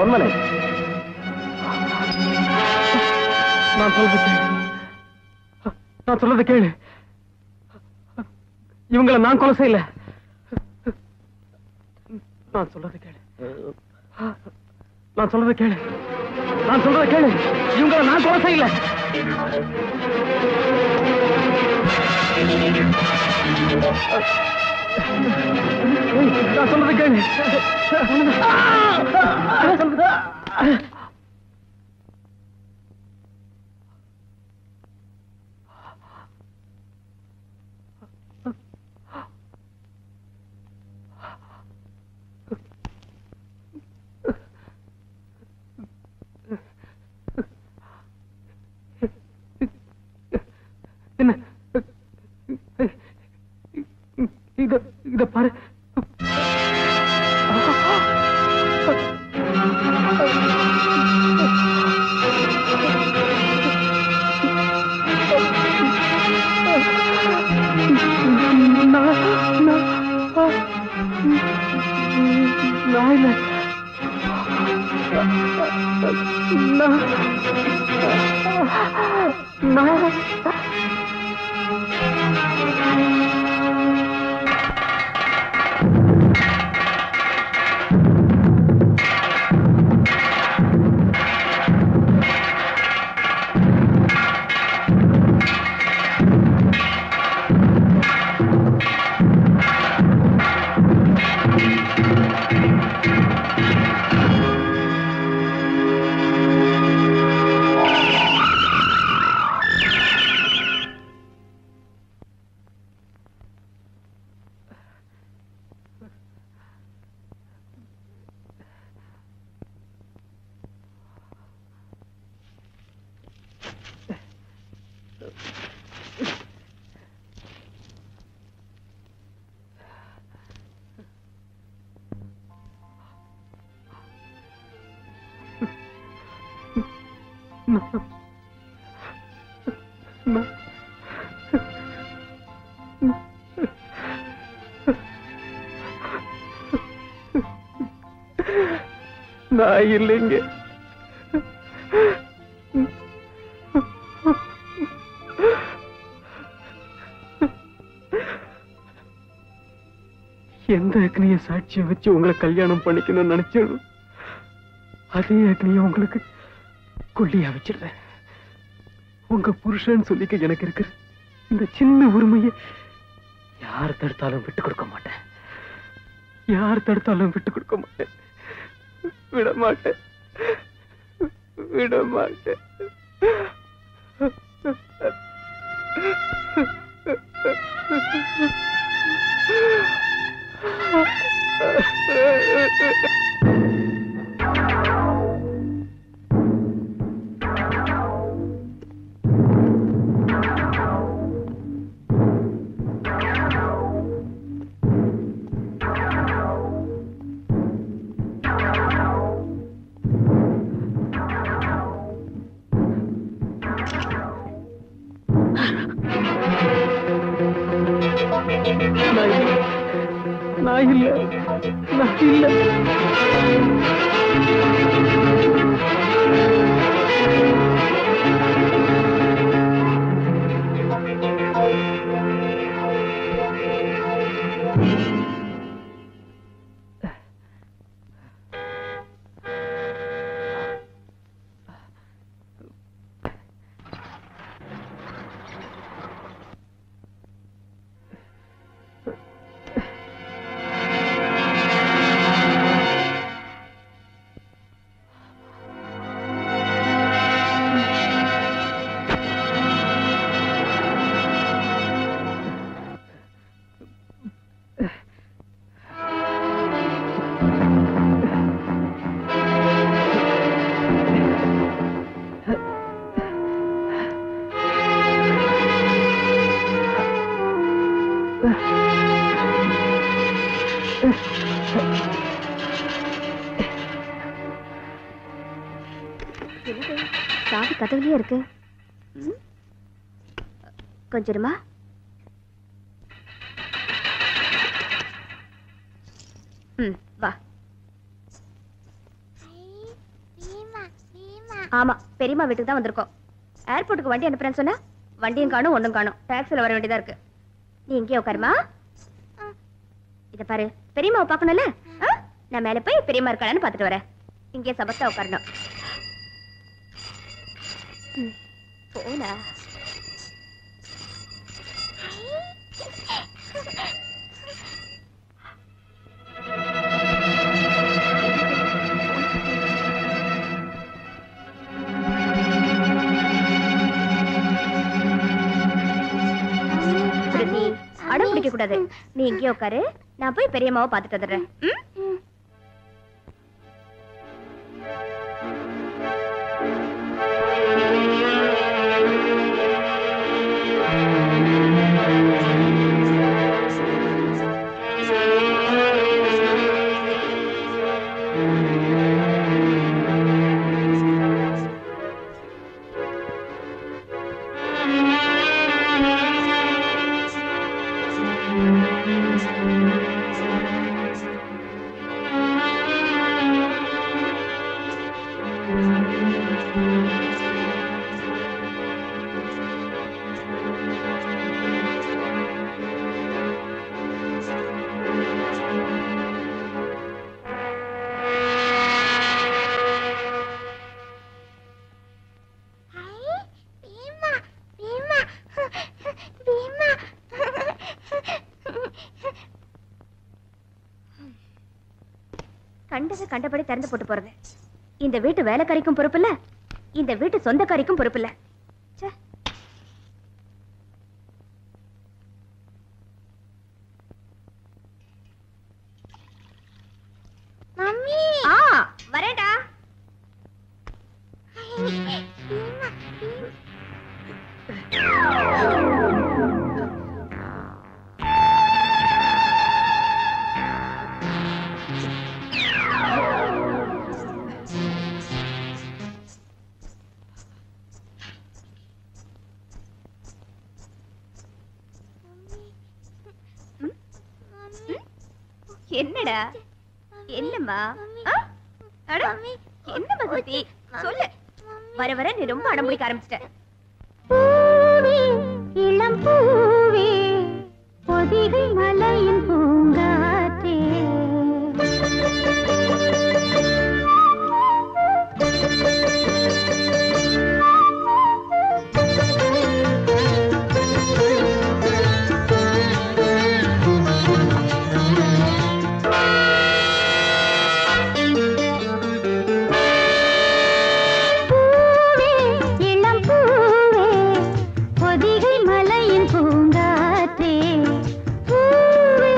one minute. நான் சொல்றது கேளு. இவங்களை நான் கொலை செய்யல. நான் சொல்றது கேளு. நான் சொல்றது கேளு. நான் சொல்றது கேளு. இவங்களை நான் கொலை செய்யல. நான் சொல்றது கேளு. என்ன இத பாரு. நான் இல்ல. நான் இல்லைங்க. எந்த அக்னிய சாட்சியம் வச்சு உங்களை கல்யாணம் பண்ணிக்கணும்னு நினைச்சோம், அதே அக்னிய உங்களுக்கு கொல்லியா வச்சிருந்தேன். உங்க புருஷன் சொல்லிக்க எனக்கு இருக்கிற இந்த சின்ன உரிமையை யார் தடுத்தாலும் விட்டு கொடுக்க மாட்டேன். யார் தடுத்தாலும் விட்டு கொடுக்க மாட்டேன். விட மாட்டேன். விட மாட்டேன். நான் இல்ல. நான் இல்ல. சாவி கதவுலயே இருக்கு. கொஞ்சமா வா. ஆமா, பெரியம்மா வீட்டுக்கு தான் வந்திருக்கோம். ஏர்போர்ட்டுக்கு வண்டி அனுப்புறேன்னு சொன்னா வண்டியும் காணும் ஒண்ணும் காணும். டாக்ஸில வர வேண்டியதா இருக்கு. நீ இங்கே உட்காருமா. இத பாரு, பெரியம்மாவை பார்க்கணும்ல. நான் மேல போய் பெரியம்மா இருக்காளான்னு பார்த்துட்டு வரேன். இங்கே சபத்தா உட்காரணும். போனா அடம் பிடிக்க கூடாது. நீ இங்கே உட்காரு, நான் போய் பெரியம்மாவை பார்த்துட்டு வந்துடுறேன். கண்டபடி திறந்து போட்டு போறது. இந்த வீட்டு வேலைக்காரிக்கும் பொறுப்பு இல்ல, இந்த வீட்டு சொந்தக்காரிக்கும் பொறுப்பு இல்ல. மம்மி வரேடா. என்னடா? என்னம்மா? என்ன பகுதி சொல்லு. வர வர நீ ரொம்ப அடம் பிடிக்க ஆரம்பிச்சிட்ட. பூவே இளம் பூவே பொதிகை மலையின் பூங்காற்றே பூவே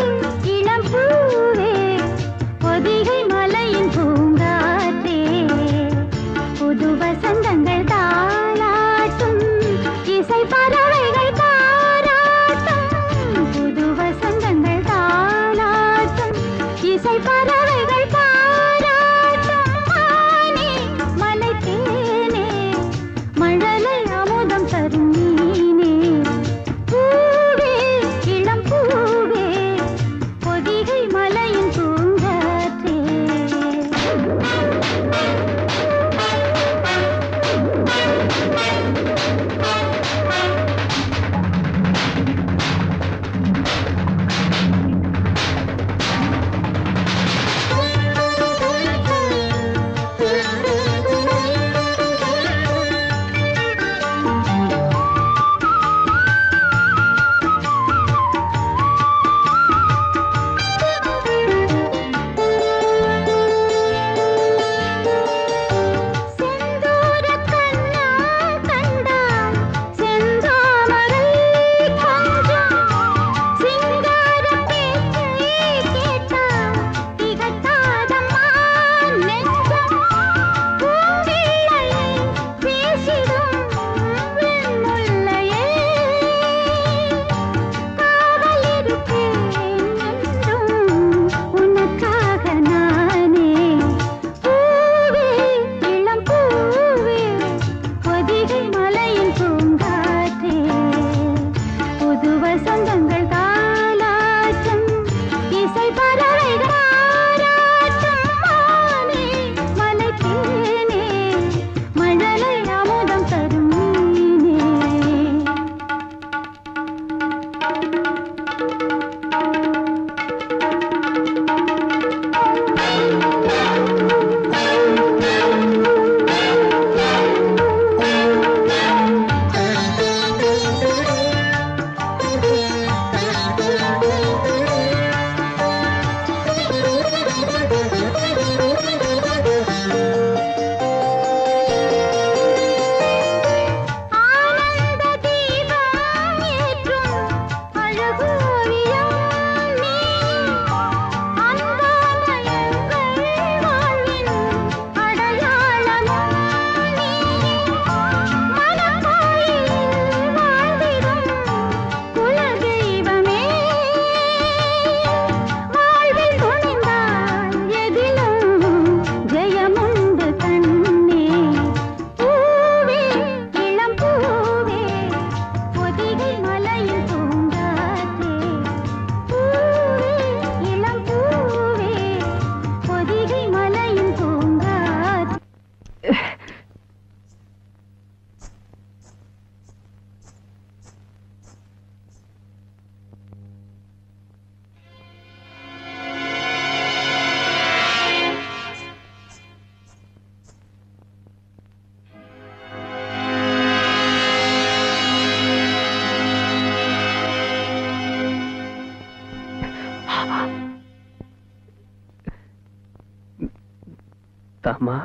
தாமா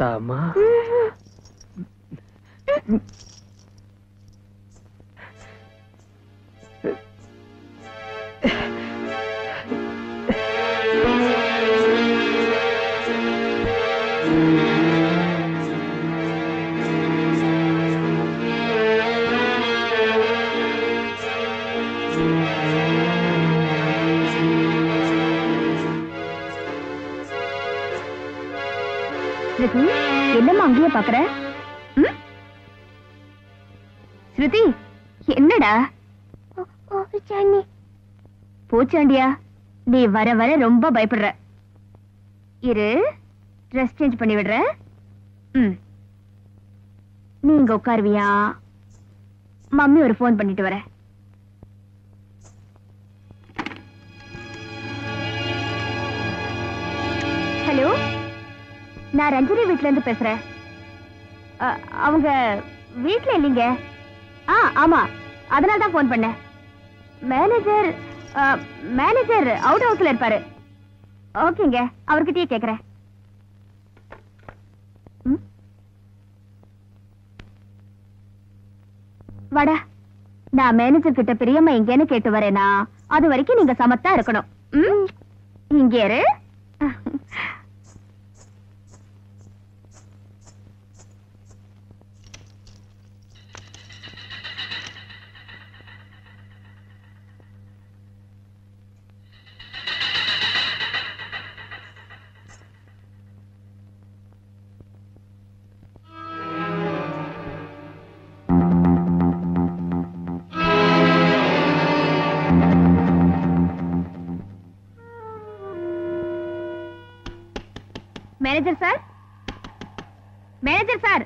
தாமா என்னம்மா அங்கேயே பாக்குற? ஸ்ருதி என்னடா? பூச்சாண்டியா? நீ வர வர ரொம்ப பயப்படுற. இரு, ட்ரெஸ் சேஞ்ச் பண்ணி விடுற. நீ இங்க உட்காருவியா? மம்மி ஒரு போன் பண்ணிட்டு வர. ஹலோ, நான் ரஞ்சினி வீட்ல இருந்து பேசுறேன். அவங்க வீட்ல இல்லைங்க. ஆமா, அதனால தான் போன் பண்ணேன். மேனேஜர் அவுட் ஹவுஸ்ல இருப்பாரு. ஓகேங்க, அவர்கிட்டயே கேக்குறேன். வாடா, நான் மேனேஜர் கிட்ட பிரியமா இங்கேன்னு கேட்டு வரேனா, அது வரைக்கும் நீங்க சமத்தா இருக்கணும். இங்கே இரு. Manager sir, manager sir,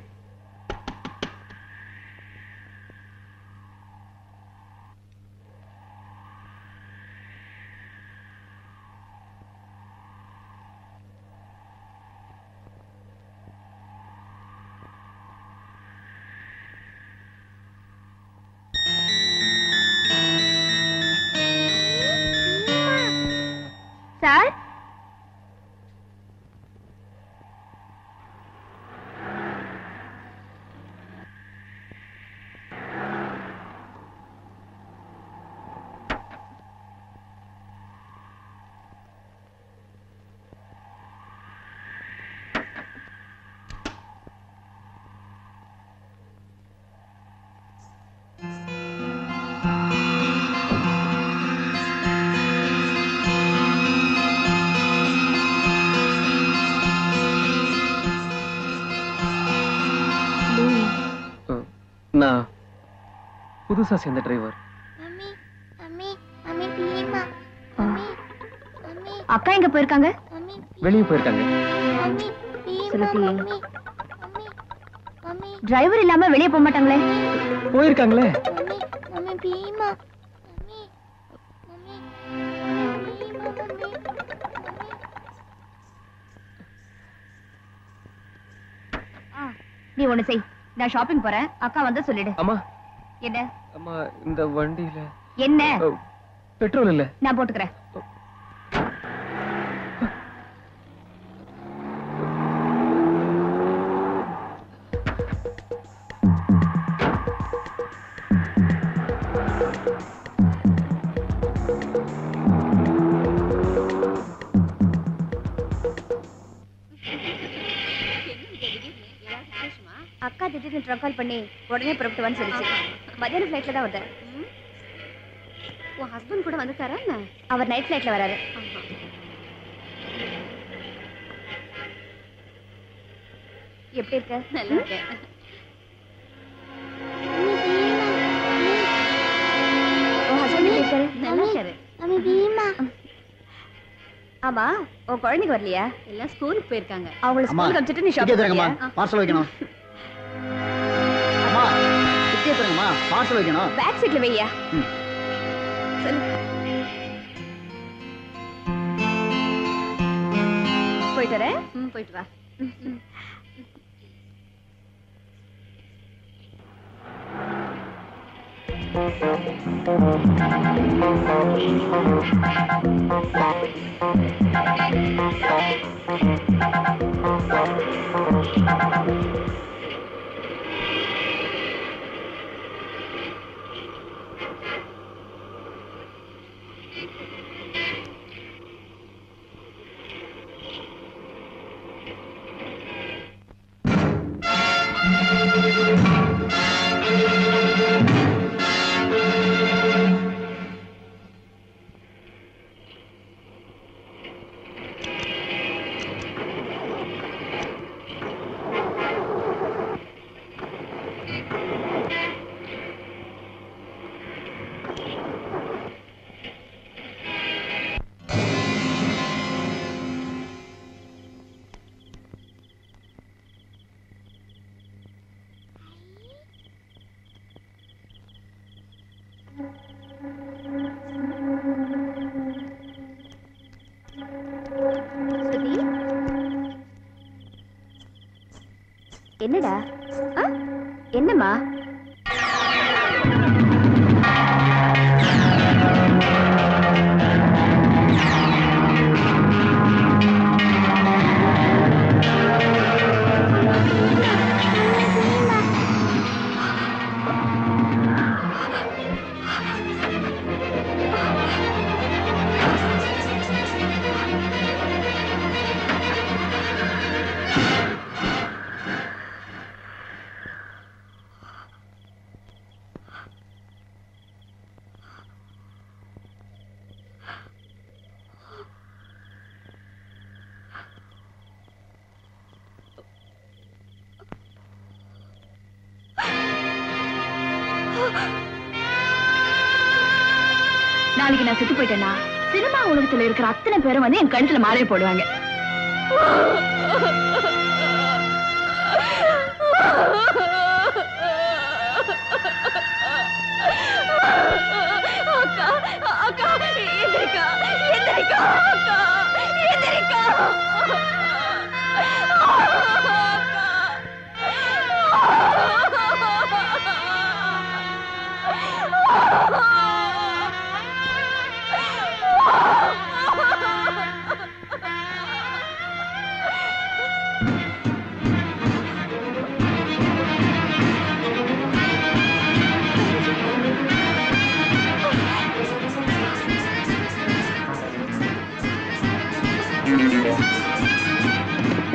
sir நான் புதுசா சேர்ந்த டிரைவர். அக்கா எங்க போயிருக்காங்க? வெளியே போயிருக்காங்க. டிரைவர் இல்லாம வெளியே போக மாட்டாங்களே? போயிருக்காங்களே. நீ ஒண்ணு செய், நான் ஷாப்பிங் போறேன், அக்கா வந்து சொல்லிடு. அம்மா, என்ன? அம்மா, இந்த வண்டியில என்ன? பெட்ரோல் இல்ல. நான் போட்டுக்கிறேன். அக்கா திடீர்னு ட்ரக் கால் பண்ணி உடனே புறப்பட்டு வந்து சொல்லிச்சு. மத்தியானம் ஃபிளைட்ல தான் வந்தேன். உன் ஹஸ்பண்ட் கூட வந்துட்டாரா? அவர் நைட் ஃபிளைட்ல வராரு. எப்படி இருக்க? நல்லா இருக்கேன். உன் ஹஸ்பண்ட் எப்படி இருக்காரு? நல்லா இருக்காரு. ஆமா, உன் குழந்தைங்க வரலையா? எல்லாம் ஸ்கூலுக்கு போயிருக்காங்க. அவங்கள ஸ்கூலுக்கு அனுப்பிச்சிட்டு நீ ஷாப்பிங் போறியா? பார்சல் வைக்கணும். அம்மா, டிக்கெட் எடுங்கம்மா, பார்சல் வைக்கணும். பேக் சீட்ல வையா. சொல்லு. போயிட்டு வரேன். போயிட்டு வா. என்னடா? என்னம்மா? நாளைக்கு நான் செத்து போயிட்டேன்னா சினிமா உலகத்துல இருக்கிற அத்தனை பேரும் வந்து என் கழுத்துல மாலை போடுவாங்க. அக்கா அக்கா எந்திரிக்கா எந்திரிக்கா அக்கா எந்திரிக்கா.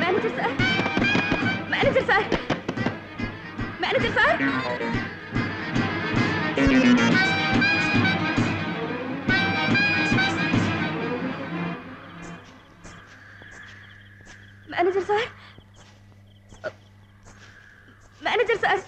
Manager sir, manager sir, manager sir, manager sir,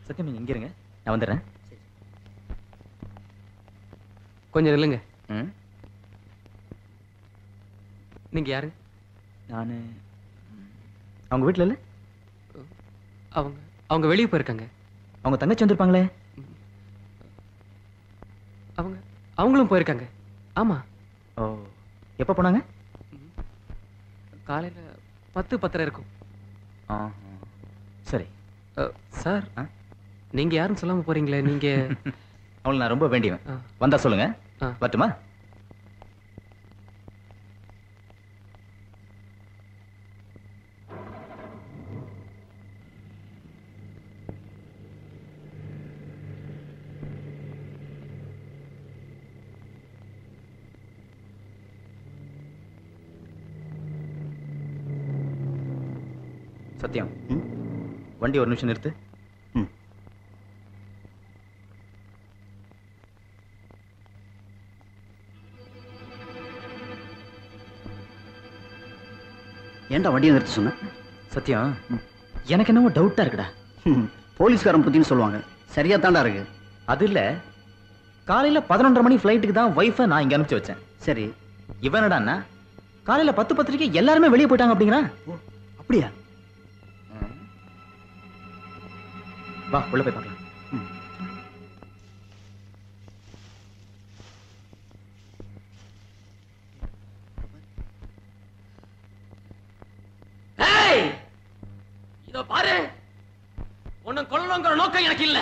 சத்தியம், நீங்க இங்க இருங்க, நான் வந்துடுறேன். கொஞ்சம் இல்லைங்க. நீங்க யாரு? நானு அவங்க வீட்டுல இல்ல. அவங்க வெளியே போயிருக்காங்க. அவங்க தங்கச்சி வந்திருப்பாங்களே. அவங்களும் போயிருக்காங்க. ஆமா. ஓ, எப்ப போனாங்க? காலையில 10:10 இருக்கும். சரி சார், நீங்க யாருன்னு சொல்லாம போறீங்களே. நீங்க அவளை நான் ரொம்ப வேண்டியவன். வந்தா சொல்லுங்க. வரட்டுமா? சத்தியம், வண்டி ஒரு நிமிஷம் நிறுத்து. ஏன்டா வண்டியை நிறுத்த சொன்ன? சத்தியம், எனக்கு என்னவோ டவுட்டா இருக்குடா. போலீஸ்காரன் புத்தின்னு சொல்லுவாங்க. சரியா தாண்டா இருக்கு. அது இல்ல, காலையில 11:30 மணி ஃபிளைட்டுக்கு தான் வைஃபை நான் இங்க அனுப்பிச்சு வச்சேன். சரி, இவனடான்னா காலையில 10:10 எல்லாருமே வெளியே போயிட்டாங்க அப்படிங்கிறான். அப்படியா? வா, உள்ள போய் பார்க்கலாம். இதோ பாரு, உன்னை கொல்லணுங்கிற நோக்கம் எனக்கு இல்ல.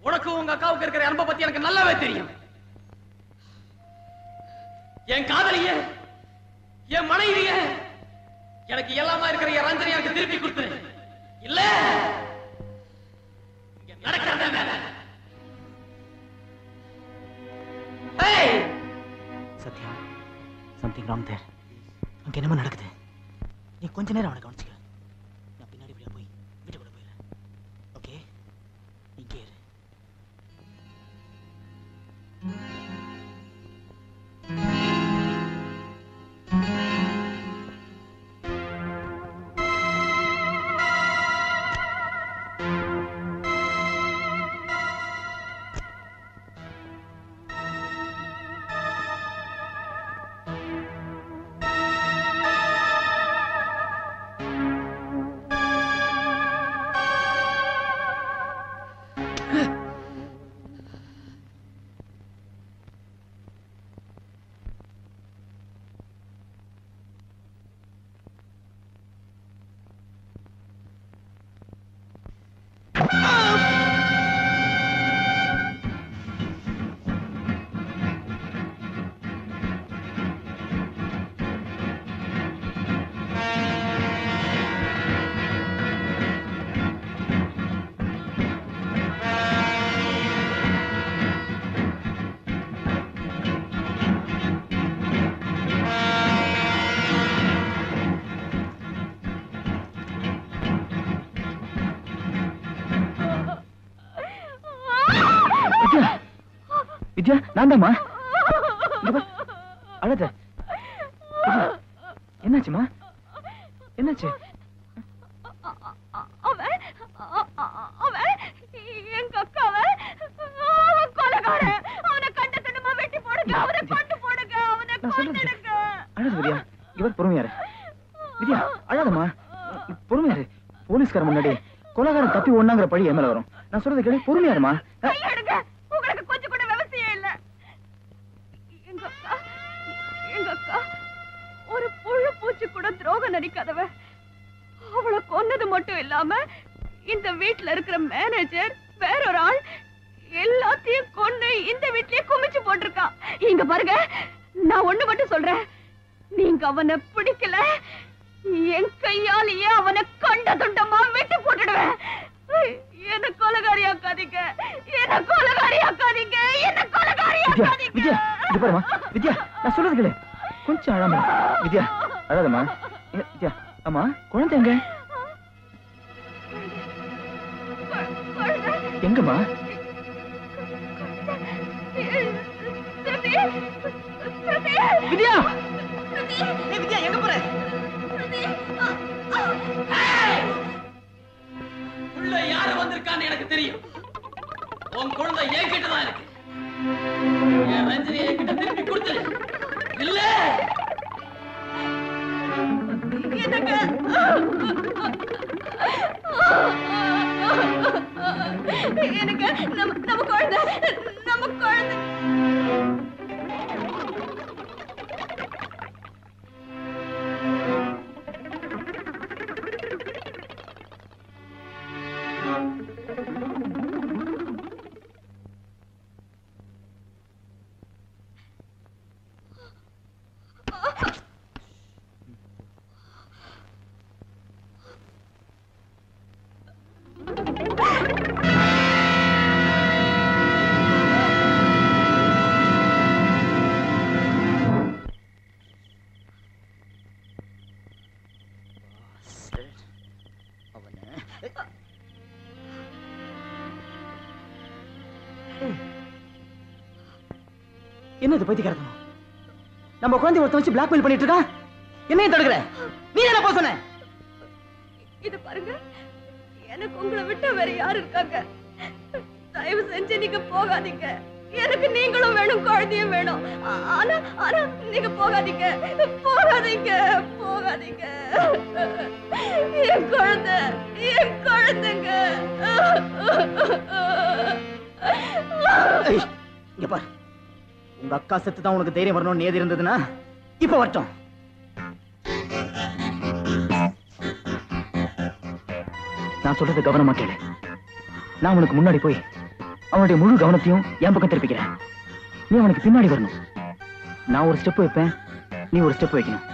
உன உனக்கும் உங்க அக்காவுக்கு இருக்கிற அன்பை பத்தி எனக்கு நல்லாவே தெரியும். என் காதலிய, என் மனைவிய, எனக்கு எல்லாமா இருக்கிற என் ரஞ்சனி எனக்கு திருப்பி கொடுத்துரு. இல்ல நடக்கிறத வேலை. சத்யா, சம்திங் ராங் தேர். அங்க என்னமா நடக்குது? நீ கொஞ்ச நேரம் அவனை கவனிச்சுக்க. நான் பின்னாடி வெளியே போய் வீட்டுக்குள்ள போயிடுறேன். ஓகே, இங்கே இரு. வித்யா, நான் தான்மா. அழாத. என்னாச்சுமா? என்னாச்சு? எங்க அக்காவை கொலைகாரன். அவனை கண்ட தண்டமா வெட்டி போடுங்க, அவனை கொண்டு போடுங்க, அவனை கொன்னுடுங்க. அழாத வித்யா, இவர் பொறுமையாரு. வித்யா, அழாதம்மா, பொறுமையாரு. போலீஸ்கார முன்னாடி கொலைகாரன் தப்பி ஒண்ணாங்கிற பழி என் மேல வரும். நான் சொல்றது கேளு, பொறுமையாருமா. கையெடுங்க, உங்களுக்கு கொஞ்சம் கூட விவசாயம் இல்ல. எங்க அக்கா ஒரு புழு பூச்சி கூட துரோகம் நடிக்காதவ. அவளை கொன்னது மட்டும் இல்லாம இந்த வீட்டுல இருக்கிற மேனேஜர் வேற ஒரு ஆள் எல்லாத்தையும் கொண்டு இந்த வீட்லயே குமிச்சு போட்டிருக்கான். இங்க பாருங்க, நான் ஒண்ணு மட்டும் சொல்றேன். நீங்க அவனை பிடிக்கல, என் கையாலேயே அவனை கண்ட துண்டமா வெட்டி போட்டுடுவேன். என்ன கொலைகாரியாக்காதீங்க, என்ன கொலைகாரியாக்காதீங்க, என்ன கொலைகாரியாக்காதீங்க. வித்யா, இது பாருமா. வித்யா, நான் சொல்றது கேளு, கொஞ்சம் அழாம. வித்யா, அழாதம்மா. வித்யா, ஆமா, குழந்தை எங்க? எங்கம்மா? வித்யா, வித்யா எங்க போற? உள்ள யாரு வந்திருக்கான்னு எனக்கு தெரியும். உன் குழந்தை என்கிட்ட தான் இருக்கு. என் ரஞ்சினி என்கிட்ட திருப்பி கொடுத்துரு. இல்ல எனக்கு நம்ம குழந்தை, நம்ம குழந்தை. என்ன இது பைத்தியக்காரத்தனம்? நம்ம குழந்தை ஒருத்தன் வச்சு பிளாக்மெயில் பண்ணிட்டு இருக்கா. என்னையும் தடுக்கிற? நீ என்ன போக சொன்ன? இது பாருங்க, எனக்கு உங்களை விட்டு வேற யாரு இருக்காங்க? தயவு செஞ்சு நீங்க போகாதீங்க. எனக்கு நீங்களும் வேணும், குழந்தையும் வேணும். ஆனா ஆனா நீங்க போகாதீங்க, போகாதீங்க, போகாதீங்க. என் குழந்தை, என் குழந்தைங்க. இங்க பாரு, உங்க அக்கா செத்து தான் உனக்கு தைரியம் வரணும்னு ஏது இருந்ததுன்னா இப்ப வரட்டும். நான் சொல்றது கவனமா கேளு. நான் உனக்கு முன்னாடி போய் அவனுடைய முழு கவனத்தையும் என் பக்கம் திருப்பிக்கிறேன். நீ அவனுக்கு பின்னாடி வரணும். நான் ஒரு ஸ்டெப் வைப்பேன், நீ ஒரு ஸ்டெப் வைக்கணும்.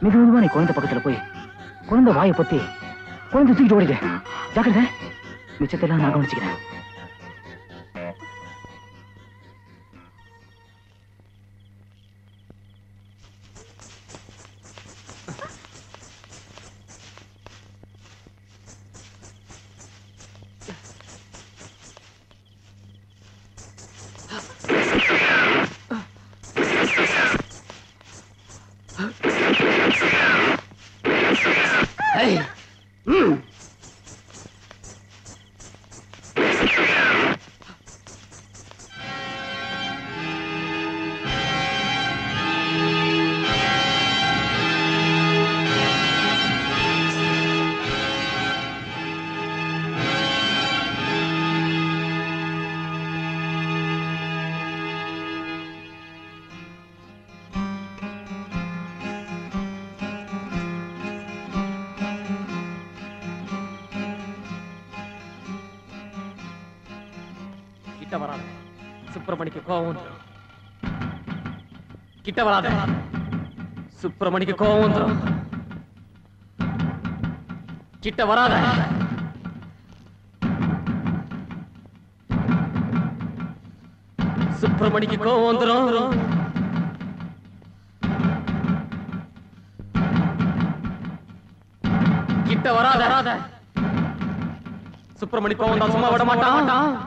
மெதுவா நீ குழந்தை பக்கத்துல போய் குழந்தை வாயை பத்தி குழந்தை தூக்கிட்டு ஓடிடு. ஜாக்கிரதை, மிச்சத்தெல்லாம் நான் கவனிச்சுக்கிறேன். கிட்ட வராத, சுப்பிரமணிக்கு கோவம் வந்துடும். கிட்ட வராத, சுப்பிரமணிக்கு கோவம் வந்துடும். கிட்ட வராத. சுப்பிரமணிக்கு கோவம் வந்துடும். கிட்ட வராத. சுப்பிரமணி கோவம் தான் சும்மா விட மாட்டான்.